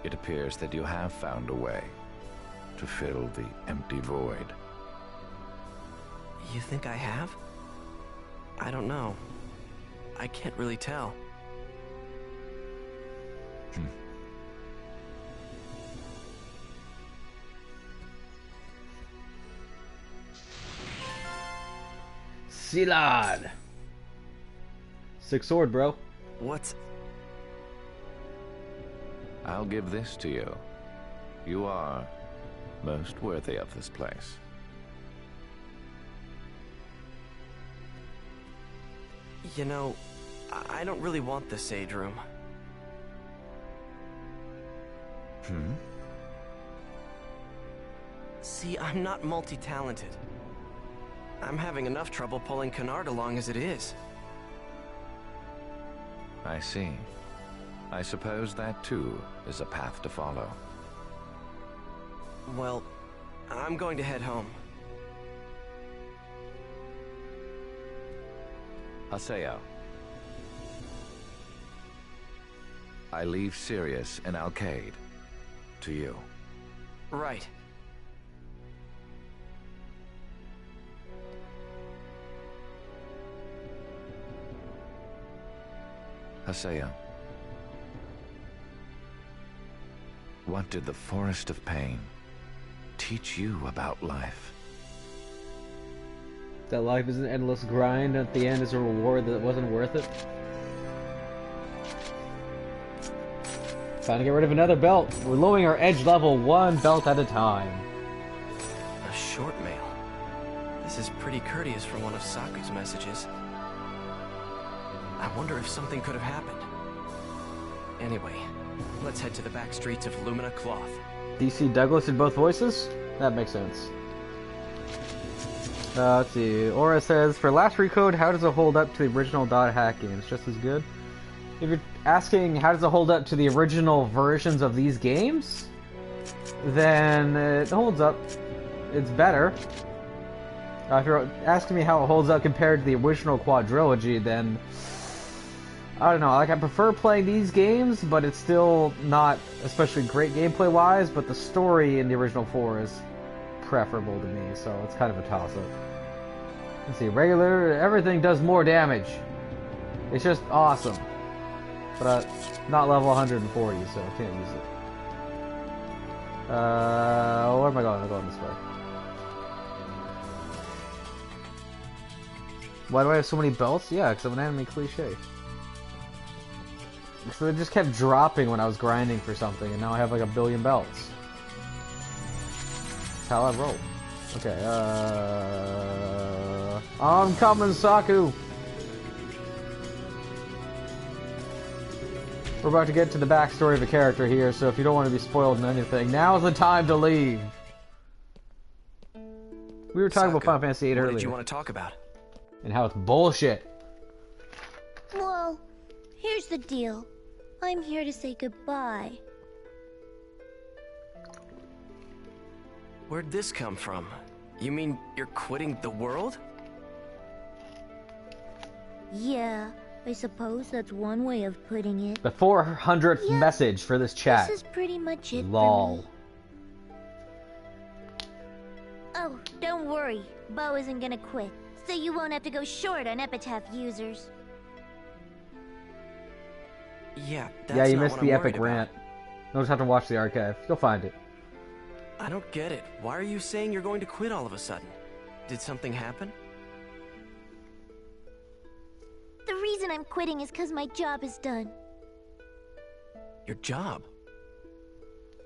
It appears that you have found a way to fill the empty void. You think I have? I don't know. I can't really tell. Silad. Sick sword, bro. What's... I'll give this to you. You are most worthy of this place. You know, I don't really want the Sage Room. See, I'm not multi-talented. I'm having enough trouble pulling Kennard along as it is. I see. I suppose that too is a path to follow. Well, I'm going to head home. Haseo. I leave Sirius and Alcade to you. Right. Haseo. What did the Forest of Pain teach you about life? That life is an endless grind, and at the end is a reward that wasn't worth it. Time to get rid of another belt. We're lowering our edge level one belt at a time. A short mail. This is pretty courteous for one of Saku's messages. I wonder if something could have happened. Anyway, let's head to the back streets of Lumina Cloth. DC Douglas did both voices? That makes sense. Let's see. Aura says, for last Recode, how does it hold up to the original dot hack games? Just as good? If you're asking how does it hold up to the original versions of these games, then it holds up. It's better. If you're asking me how it holds up compared to the original quadrilogy, then I don't know. Like, I prefer playing these games, but it's still not especially great gameplay-wise, but the story in the original 4 is preferable to me, so it's kind of a toss-up. Let's see, regular, everything does more damage. It's just awesome. But not level 140, so I can't use it. Where am I going? I'm going this way. Why do I have so many belts? Yeah, because I'm an anime cliche. So it just kept dropping when I was grinding for something, and now I have like 1 billion belts. That's how I roll. Okay, I'm coming, Saku! We're about to get to the backstory of the character here, so if you don't want to be spoiled in anything, now's the time to leave! We were talking about Final Fantasy VIII earlier. What did you want to talk about? And how it's bullshit. Well, here's the deal. I'm here to say goodbye. Where'd this come from? You mean you're quitting the world? Yeah, I suppose that's one way of putting it. The 400th message for this chat. This is pretty much it Lol. for me. Oh, don't worry. Bo isn't gonna quit, so you won't have to go short on Epitaph users. Yeah, that's yeah, you not missed what the I'm epic worried rant. You'll just have to watch the archive. You'll find it. I don't get it. Why are you saying you're going to quit all of a sudden? Did something happen? The reason I'm quitting is because my job is done. Your job?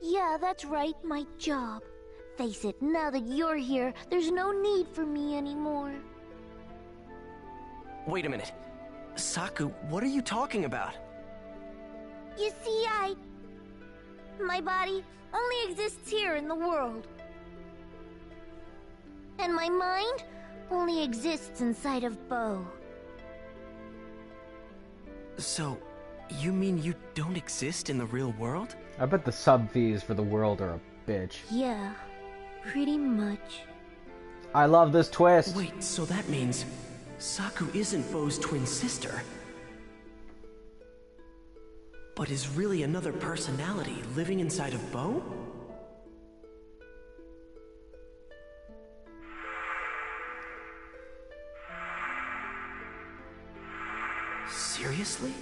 Yeah, that's right, my job. Face it, now that you're here, there's no need for me anymore. Wait a minute. Saku, what are you talking about? You see, my body only exists here in the world. And my mind only exists inside of Bo. So, you mean you don't exist in the real world? I bet the sub fees for the world are a bitch. Yeah, pretty much. I love this twist. Wait, so that means Saku isn't Bo's twin sister, but is really another personality living inside of Bo? Seriously?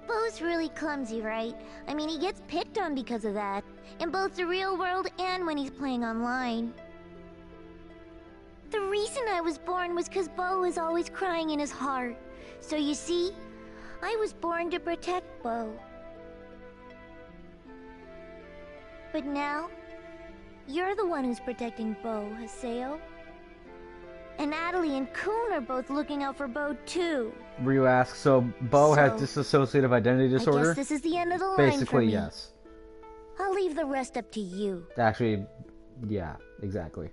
Bo's really clumsy, right? I mean, he gets picked on because of that, in both the real world and when he's playing online. The reason I was born was because Bo was always crying in his heart. So you see, I was born to protect Bo. But now, you're the one who's protecting Bo, Haseo. And Natalie and Kun are both looking out for Bo too. Ryu asks, so Bo has dissociative identity disorder? I guess this is the end of the line Basically, for me. yes. I'll leave the rest up to you. Actually, yeah, exactly.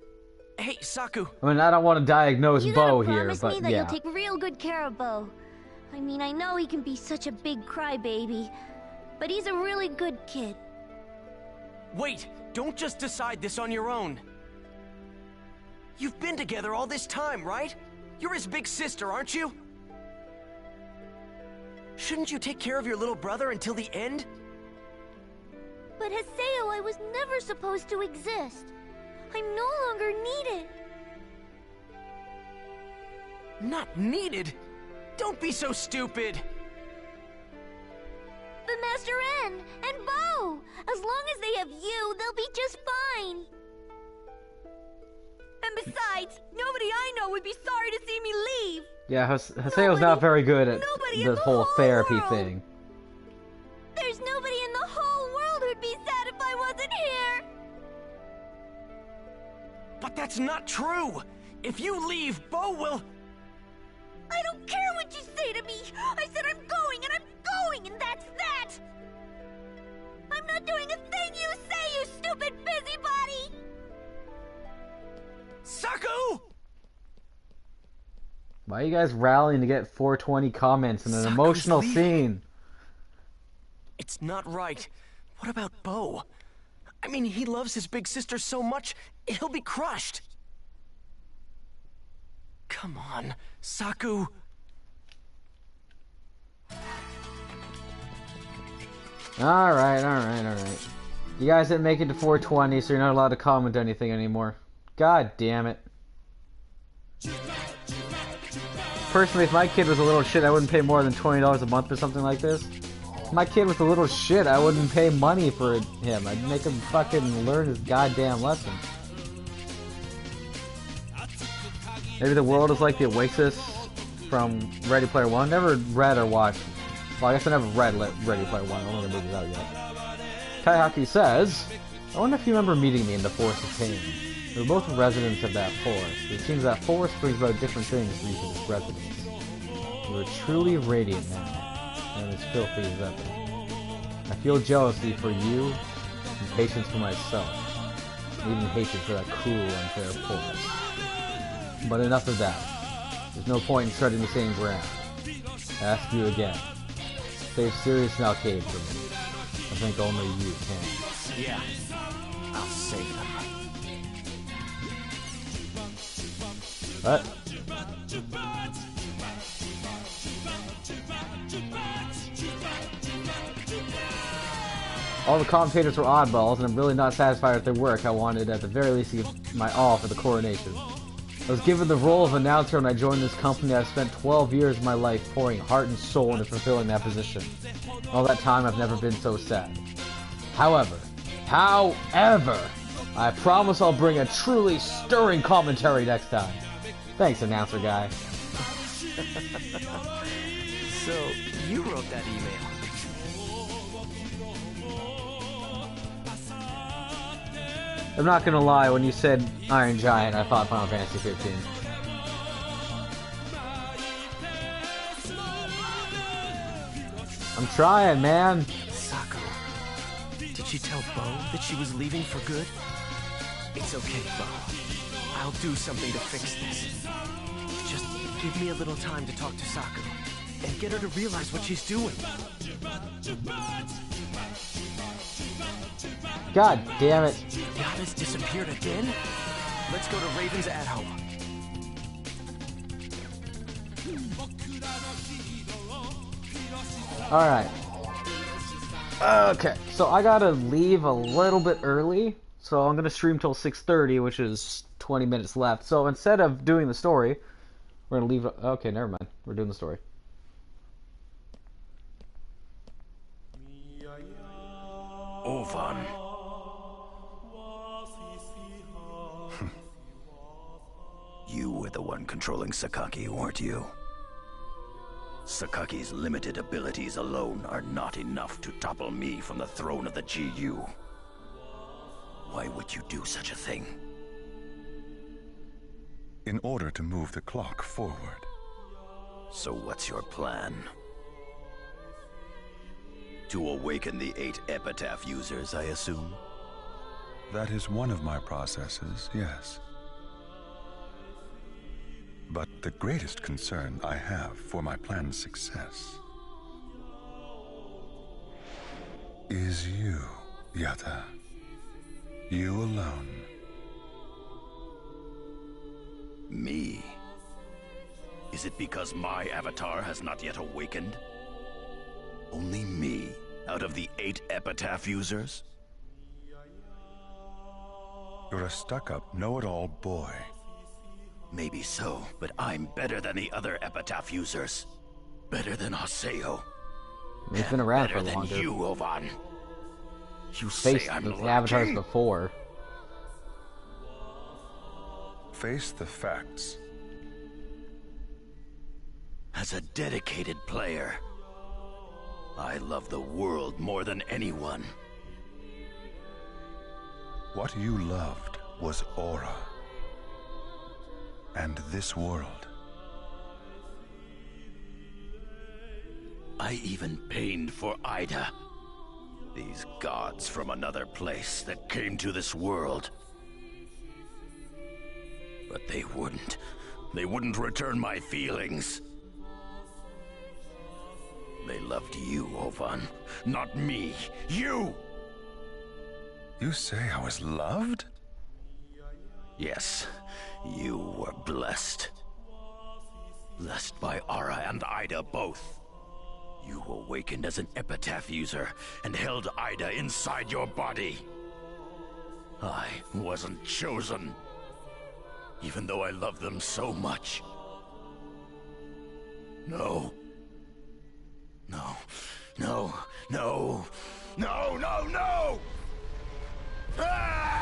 Hey, Saku! I mean, I don't want to diagnose Bo here, Promise but me that yeah. you'll take real good care of Bo. I mean, I know he can be such a big crybaby, but he's a really good kid. Wait! Don't just decide this on your own! You've been together all this time, right? You're his big sister, aren't you? Shouldn't you take care of your little brother until the end? But Haseo, I was never supposed to exist. I'm no longer needed. Not needed? Don't be so stupid! But Master N and Bo, as long as they have you, they'll be just fine. And besides, nobody I know would be sorry to see me leave. Yeah, Haseo's not very good at this whole therapy thing. There's nobody in the whole world who'd be sad if I wasn't here. But that's not true! If you leave, Bo will... I don't care what you say to me! I said I'm going, and I'm going, and that's that! I'm not doing a thing you say, you stupid busybody! Saku! Why are you guys rallying to get 420 comments in an Saku's emotional leaving. scene? It's not right. What about Bo? I mean, he loves his big sister so much, he'll be crushed. Come on, Saku. Alright. You guys didn't make it to 420, so you're not allowed to comment anything anymore. God damn it. Personally, if my kid was a little shit, I wouldn't pay more than $20 a month for something like this. If my kid was a little shit, I wouldn't pay money for him. I'd make him fucking learn his goddamn lesson. Maybe the world is like the Oasis from Ready Player One. Never read or watched. Well, I guess I never read Ready Player One. I don't think the movie's out yet. Kaihaki says, I wonder if you remember meeting me in the Forest of Pain. We were both residents of that forest. It seems that forest brings about different things for each of its residents. You are truly radiant now, and as filthy as ever. I feel jealousy for you, and patience for myself, and even hatred for that cruel, unfair forest. But enough of that. There's no point in treading the same ground. I ask you again. Save Sirius now cave for me. I think only you can. Yeah, I'll save them. What? All the commentators were oddballs, and I'm really not satisfied with their work. I wanted, at the very least, to give my all for the coronation. I was given the role of announcer when I joined this company. I've spent 12 years of my life pouring heart and soul into fulfilling that position. All that time, I've never been so sad. However, I promise I'll bring a truly stirring commentary next time. Thanks, announcer guy. So, you wrote that email. I'm not gonna lie, when you said Iron Giant, I thought Final Fantasy 15. I'm trying, man. Sakura. Did she tell Bo that she was leaving for good? It's okay, Bo. I'll do something to fix this. Just give me a little time to talk to Sakura and get her to realize what she's doing. God damn it. Yada's disappeared again? Let's go to Raven's at-home. Alright. Okay, so I gotta leave a little bit early, so I'm gonna stream till 6:30, which is 20 minutes left. So instead of doing the story, we're gonna leave... Okay, never mind. We're doing the story. Ovan. You were the one controlling Sakaki, weren't you? Sakaki's limited abilities alone are not enough to topple me from the throne of the GU. Why would you do such a thing? In order to move the clock forward. So what's your plan? To awaken the 8 Epitaph users, I assume? That is one of my processes, yes. But the greatest concern I have for my plan's success is you, Yata. You alone. Me? Is it because my avatar has not yet awakened? Only me, out of the 8 Epitaph users? You're a stuck-up, know-it-all boy. Maybe so, but I'm better than the other Epitaph users. Better than Haseo. He's been around better for longer. Than you, Ovan. You Faced say I'm the lacking? avatars before. Face the facts. As a dedicated player, I love the world more than anyone. What you loved was Aura. And this world. I even pained for Ida. These gods from another place that came to this world. But they wouldn't. They wouldn't return my feelings. They loved you, Ovan. Not me. You! You say I was loved? Yes. You were blessed. Blessed by Ara and Ida both. You awakened as an Epitaph user and held Ida inside your body. I wasn't chosen. Even though I love them so much. No. No. No. No. No, no, no! Ah!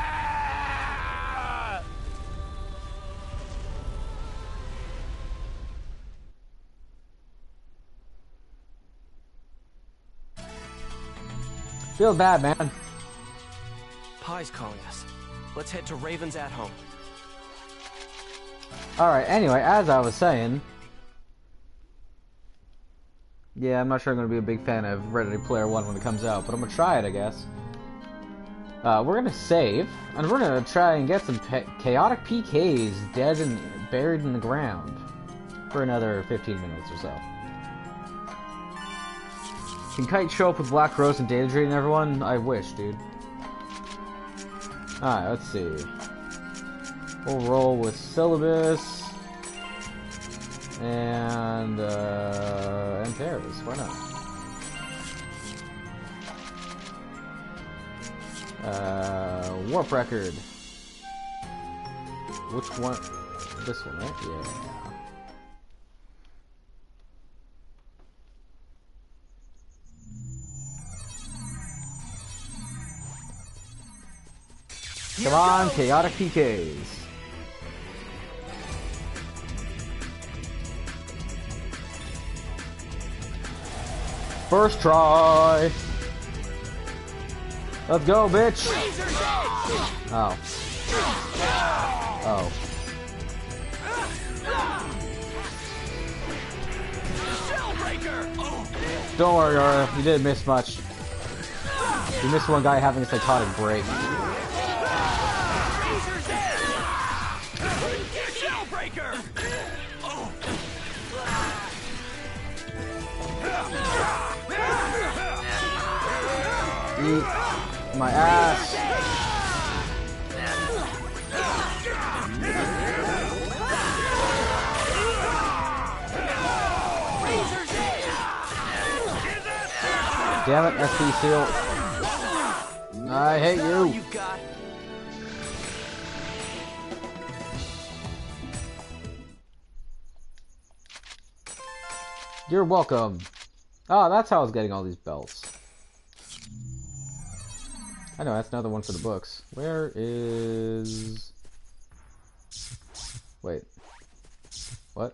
Feel bad, man. Pai's calling us. Let's head to Raven's at home. Alright, anyway, as I was saying... Yeah, I'm not sure I'm going to be a big fan of Ready Player 1 when it comes out, but I'm going to try it, I guess. We're going to save, and we're going to try and get some chaotic PKs dead and buried in the ground for another 15 minutes or so. Can Kite show up with Black Rose and Data Drain everyone? I wish, dude. Alright, let's see. We'll roll with Syllabus and Paris. Why not? Warp Record. Which one? This one, right? Yeah. Come on, chaotic PKs. First try. Let's go, bitch. Oh. Oh. Don't worry, Aura. You didn't miss much. You missed one guy having a psychotic break. Eat my ass. Damn it, SP Seal. I hate you. You're welcome. Oh, that's how I was getting all these belts. I know, that's another one for the books. Where is... Wait. What?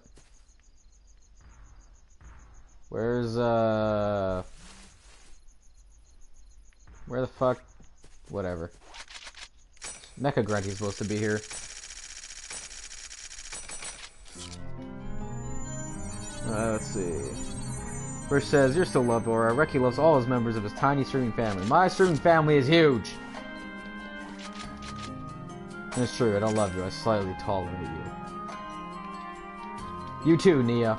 Where's, Where the fuck? Whatever. Mecha Grunty's supposed to be here. Let's see. First says, you're still loved, Aura. Reki loves all his members of his tiny streaming family. My streaming family is huge! And it's true, I don't love you. I slightly tolerate you. You too, Nia.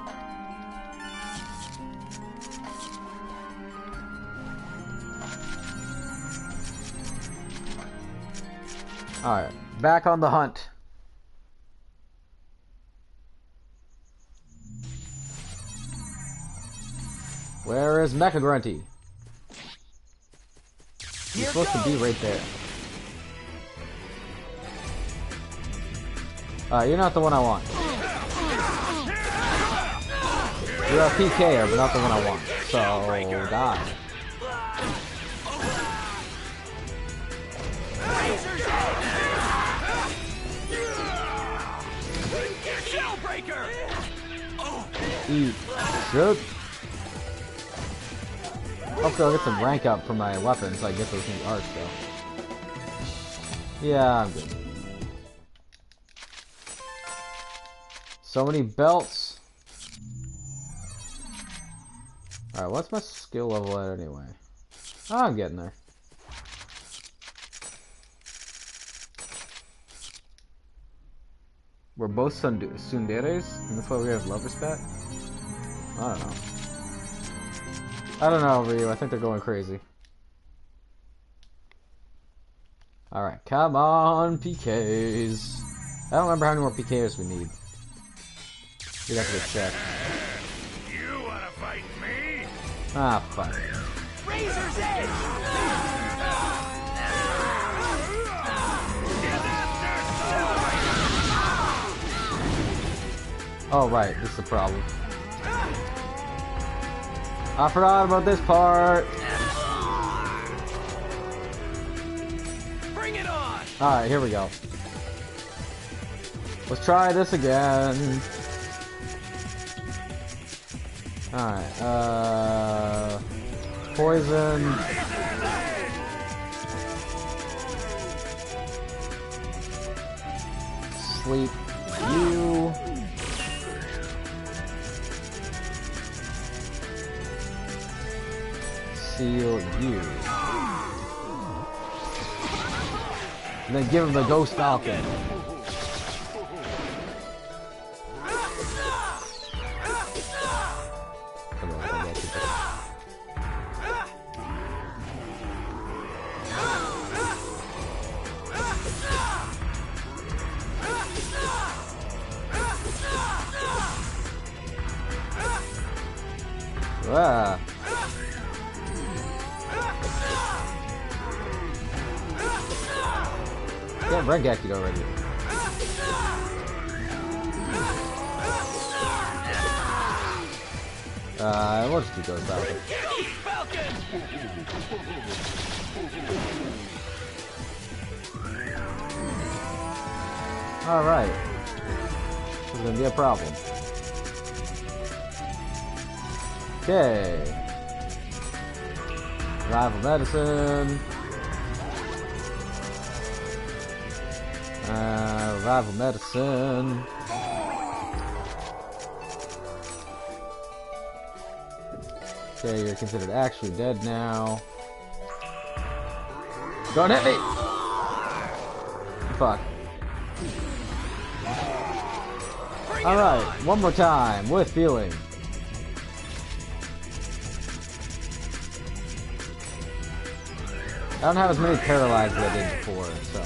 Alright, back on the hunt. Where is Mecha Grunty? He's supposed to be right there. You're not the one I want. You're a PKer, but not the one I want. So, die. Eat. Shoot. Hopefully I'll get some rank up for my weapons so I get those new arts though. Yeah, I'm good. So many belts. Alright, what's my skill level at anyway? Oh, I'm getting there. We're both tsunderes, and that's why we have love respect? I don't know. I don't know, Ryu. I think they're going crazy. Alright, come on, PKs. I don't remember how many more PKs we need. We'd have to go check. You wanna fight me? Ah, fuck. Razor's Edge! Oh, right. This is the problem. I forgot about this part. Bring it on! Alright, here we go. Let's try this again. Alright, poison. Sleep. You. Seal you. And then give him the Ghost Falcon. Ah. Damn, Rengeki already. We'll just do Ghost Falcon. Alright. This is gonna be a problem. Okay. Rival medicine. Rival medicine. Okay, you're considered actually dead now. Don't hit me! Fuck. Alright, one more time, with feeling. I don't have as many paralyzed as I did before, so.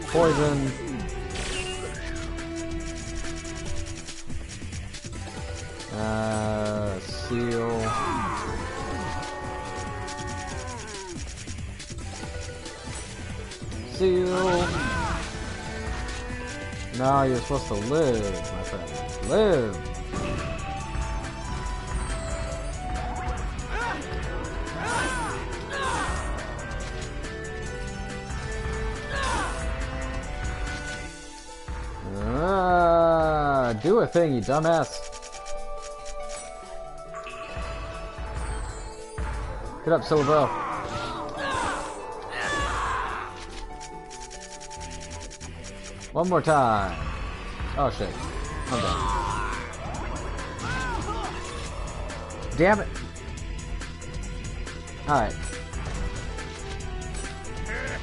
Poison. Seal. Seal. No, you're supposed to live, my friend. Live. Do a thing, you dumbass. Get up, Silver. One more time. Oh shit. I'm done. Damn it. Alright.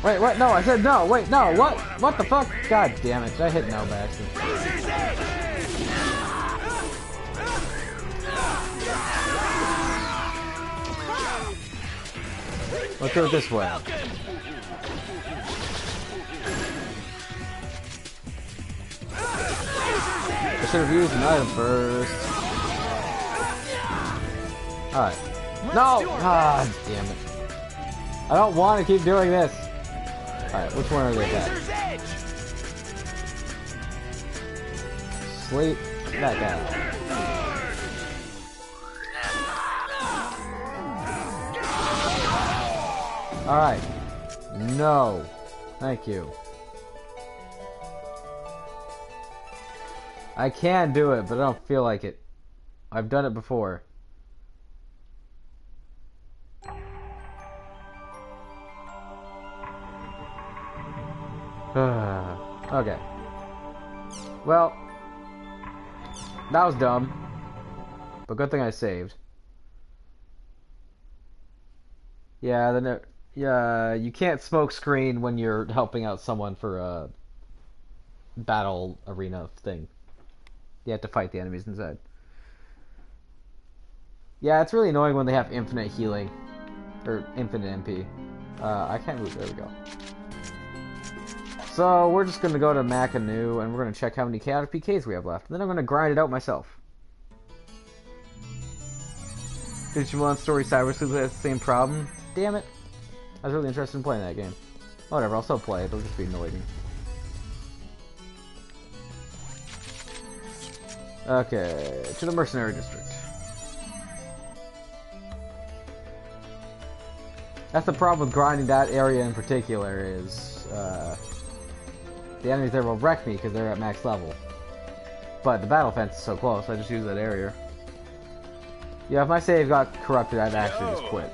Wait, what? No, I said no. Wait, no. What? What the fuck? God damn it. I hit no by accident. Let's do it this way. I should have used an item first. Alright. No! Ah, damn it. I don't want to keep doing this. Alright, which one are they at? Sleep. That guy. Alright. No. Thank you. I can do it, but I don't feel like it. I've done it before. Okay. Well, that was dumb. But good thing I saved. Yeah, yeah, you can't smoke screen when you're helping out someone for a battle arena thing. You have to fight the enemies inside. Yeah, it's really annoying when they have infinite healing. Or infinite MP. I can't move, there we go. So, we're just gonna go to Makanu, and we're gonna check how many chaotic PKs we have left. And then I'm gonna grind it out myself. Did you want Story Cyber Sleuth has the same problem? Damn it. I was really interested in playing that game. Whatever, I'll still play it, it'll just be annoying. Okay, to the Mercenary District. That's the problem with grinding that area in particular is, the enemies there will wreck me because they're at max level. But the battle fence is so close, I just use that area. Yeah, if my save got corrupted, I'd actually just quit.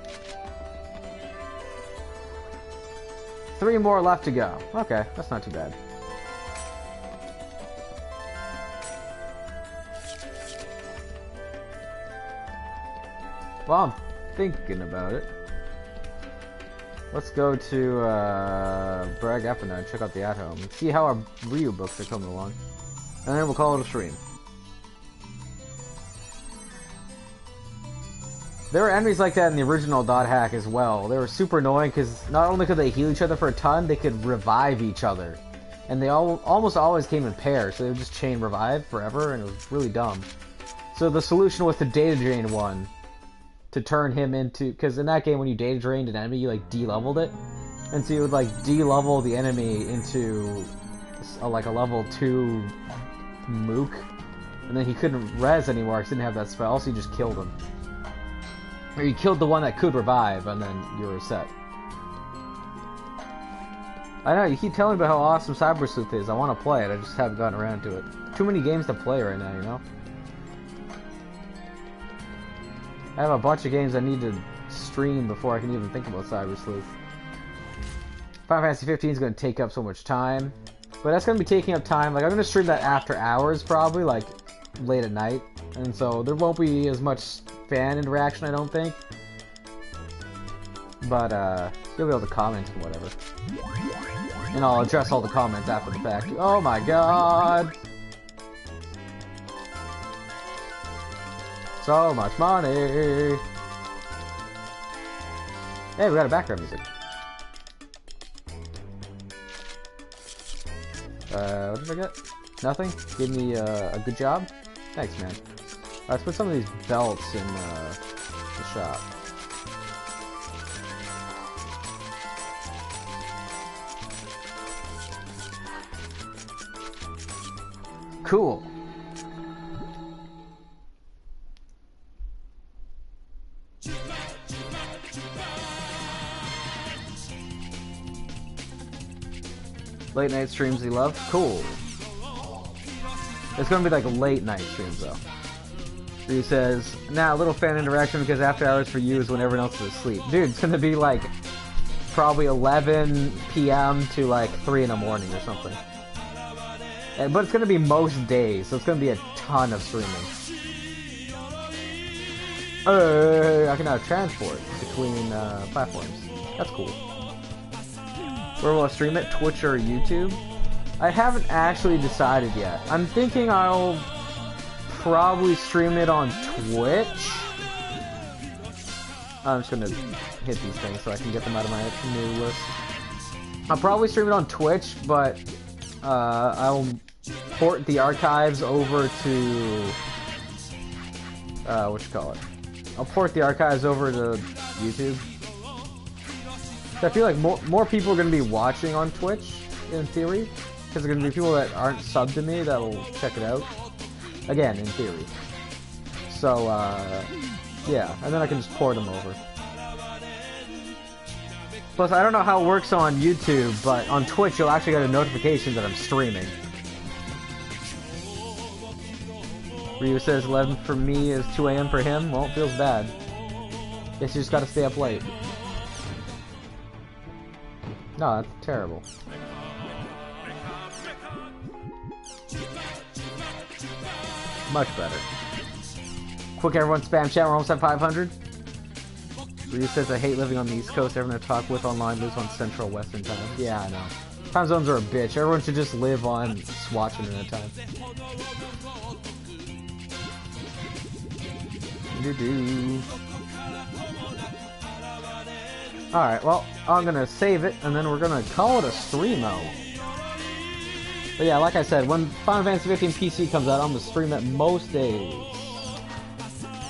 3 more left to go. Okay, that's not too bad. Well, I'm thinking about it. Let's go to Bragg Epina and check out the at-home and see how our Ryu books are coming along. And then we'll call it a stream. There were enemies like that in the original Dot Hack as well. They were super annoying because not only could they heal each other for a ton, they could revive each other. And they almost always came in pairs, so they would just chain revive forever, and it was really dumb. So the solution was to data drain one. To turn him into... Because in that game, when you data drained an enemy, you, like, de-leveled it. And so you would, like, de-level the enemy into, like, a level 2 mook. And then he couldn't res anymore because he didn't have that spell, so you just killed him. Or you killed the one that could revive, and then you were set. I know, you keep telling me about how awesome Cyber Sleuth is. I want to play it, I just haven't gotten around to it. Too many games to play right now, you know? I have a bunch of games I need to stream before I can even think about Cyber Sleuth. Final Fantasy 15 is going to take up so much time. But that's going to be taking up time. Like, I'm going to stream that after hours, probably, like, late at night. And so there won't be as much fan interaction, I don't think. But, you'll be able to comment and whatever. And I'll address all the comments after the fact. Oh my god! So much money! Hey, we got a background music. What did I get? Nothing? Give me a good job? Thanks, man. Let's put some of these belts in the shop. Cool. Late night streams you love? Cool. It's gonna be like late night streams though. He says, nah, a little fan interaction because after hours for you is when everyone else is asleep. Dude, it's gonna be like probably 11 p.m. to like 3 in the morning or something. But it's gonna be most days, so it's gonna be a ton of streaming. I can now transport between platforms. That's cool. Where will I stream it? Twitch or YouTube? I haven't actually decided yet. I'm thinking I'll probably stream it on Twitch. I'm just gonna hit these things so I can get them out of my new list. I'll probably stream it on Twitch, but I'll port the archives over to whatchamacallit. I'll port the archives over to YouTube. So I feel like more people are going to be watching on Twitch, in theory. Because there are going to be people that aren't subbed to me that'll check it out. Again, in theory. So, yeah. And then I can just port them over. Plus, I don't know how it works on YouTube, but on Twitch you'll actually get a notification that I'm streaming. Ryu says 11 for me is 2 a.m. for him. Well, it feels bad. Guess you just gotta stay up late. No, that's terrible. Much better. Quick, everyone, spam chat. We're almost at 500. Ryu says, I hate living on the East Coast. Everyone I talk with online lives on Central Western time. Yeah, I know. Time zones are a bitch. Everyone should just live on Swatch Internet time. Alright, well, I'm gonna save it, and then we're gonna call it a streamo. But yeah, like I said, when Final Fantasy 15 PC comes out, I'm gonna stream it most days.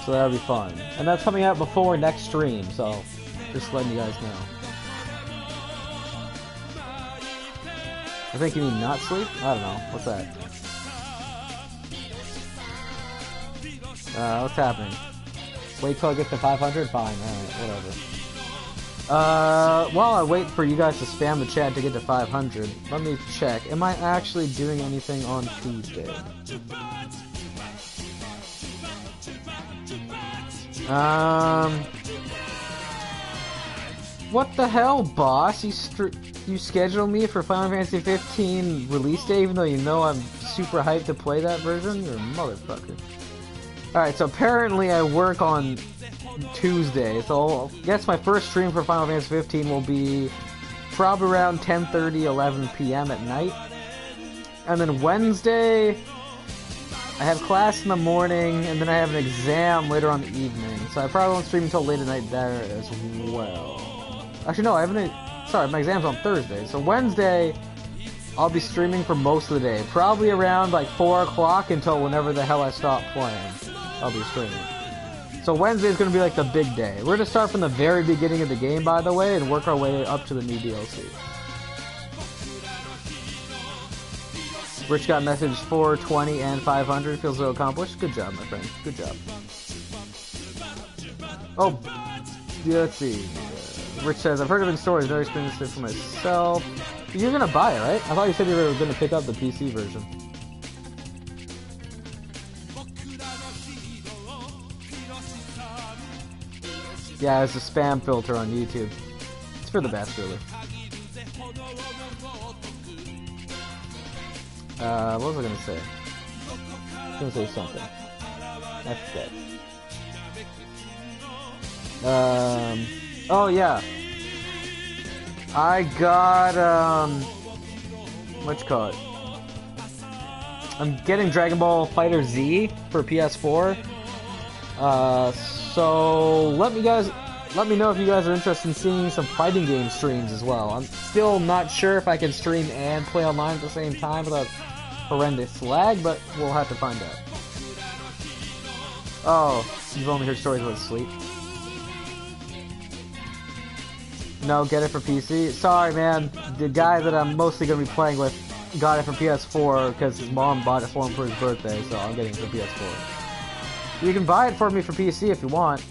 So that'll be fun. And that's coming out before next stream, so just letting you guys know. I think you mean not sleep? I don't know. What's that? What's happening? Wait till I get to 500? Fine, alright, whatever. While I wait for you guys to spam the chat to get to 500, let me check. Am I actually doing anything on Tuesday? What the hell, boss? You schedule me for Final Fantasy 15 release day even though you know I'm super hyped to play that version? You're a motherfucker. Alright, so apparently I work on Tuesday, so I guess my first stream for Final Fantasy 15 will be probably around 10:30, 11 p.m. at night. And then Wednesday, I have class in the morning, and then I have an exam later on in the evening, so I probably won't stream until late at night there as well. Actually, no, I haven't. Sorry, my exam's on Thursday. So Wednesday, I'll be streaming for most of the day. Probably around like 4 o'clock until whenever the hell I stop playing. I'll be streaming. So Wednesday is going to be like the big day. We're going to start from the very beginning of the game, by the way, and work our way up to the new DLC. Rich got message 420 and 500. Feels so accomplished. Good job, my friend. Good job. Oh, yeah, let's see. Rich says, I've heard of it in stores, never experienced it for myself. You're gonna buy it, right? I thought you said you were gonna pick up the PC version. Yeah, it's a spam filter on YouTube. It's for the best, really. What was I gonna say? I was gonna say something. I forget. Oh yeah. I got, what you call it? I'm getting Dragon Ball Fighter Z for PS4. So let me know if you guys are interested in seeing some fighting game streams as well. I'm still not sure if I can stream and play online at the same time without horrendous lag, but we'll have to find out. Oh, you've only heard stories about sleep. No, get it for PC. Sorry, man. The guy that I'm mostly going to be playing with got it for PS4 because his mom bought it for him for his birthday, so I'm getting it for PS4. You can buy it for me for PC if you want.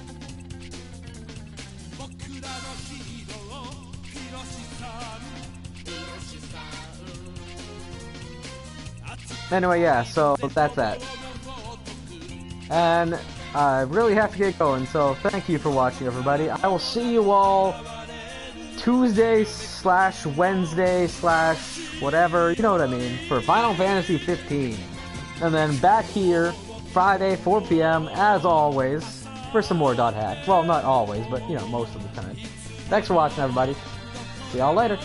Anyway, yeah, so that's that. And I really have to get going, so thank you for watching, everybody. I will see you all Tuesday / Wednesday / whatever, you know what I mean, for Final Fantasy 15. And then back here, Friday, 4 p.m., as always, for some more .hack. Well, not always, but, you know, most of the time. Thanks for watching, everybody. See y'all later.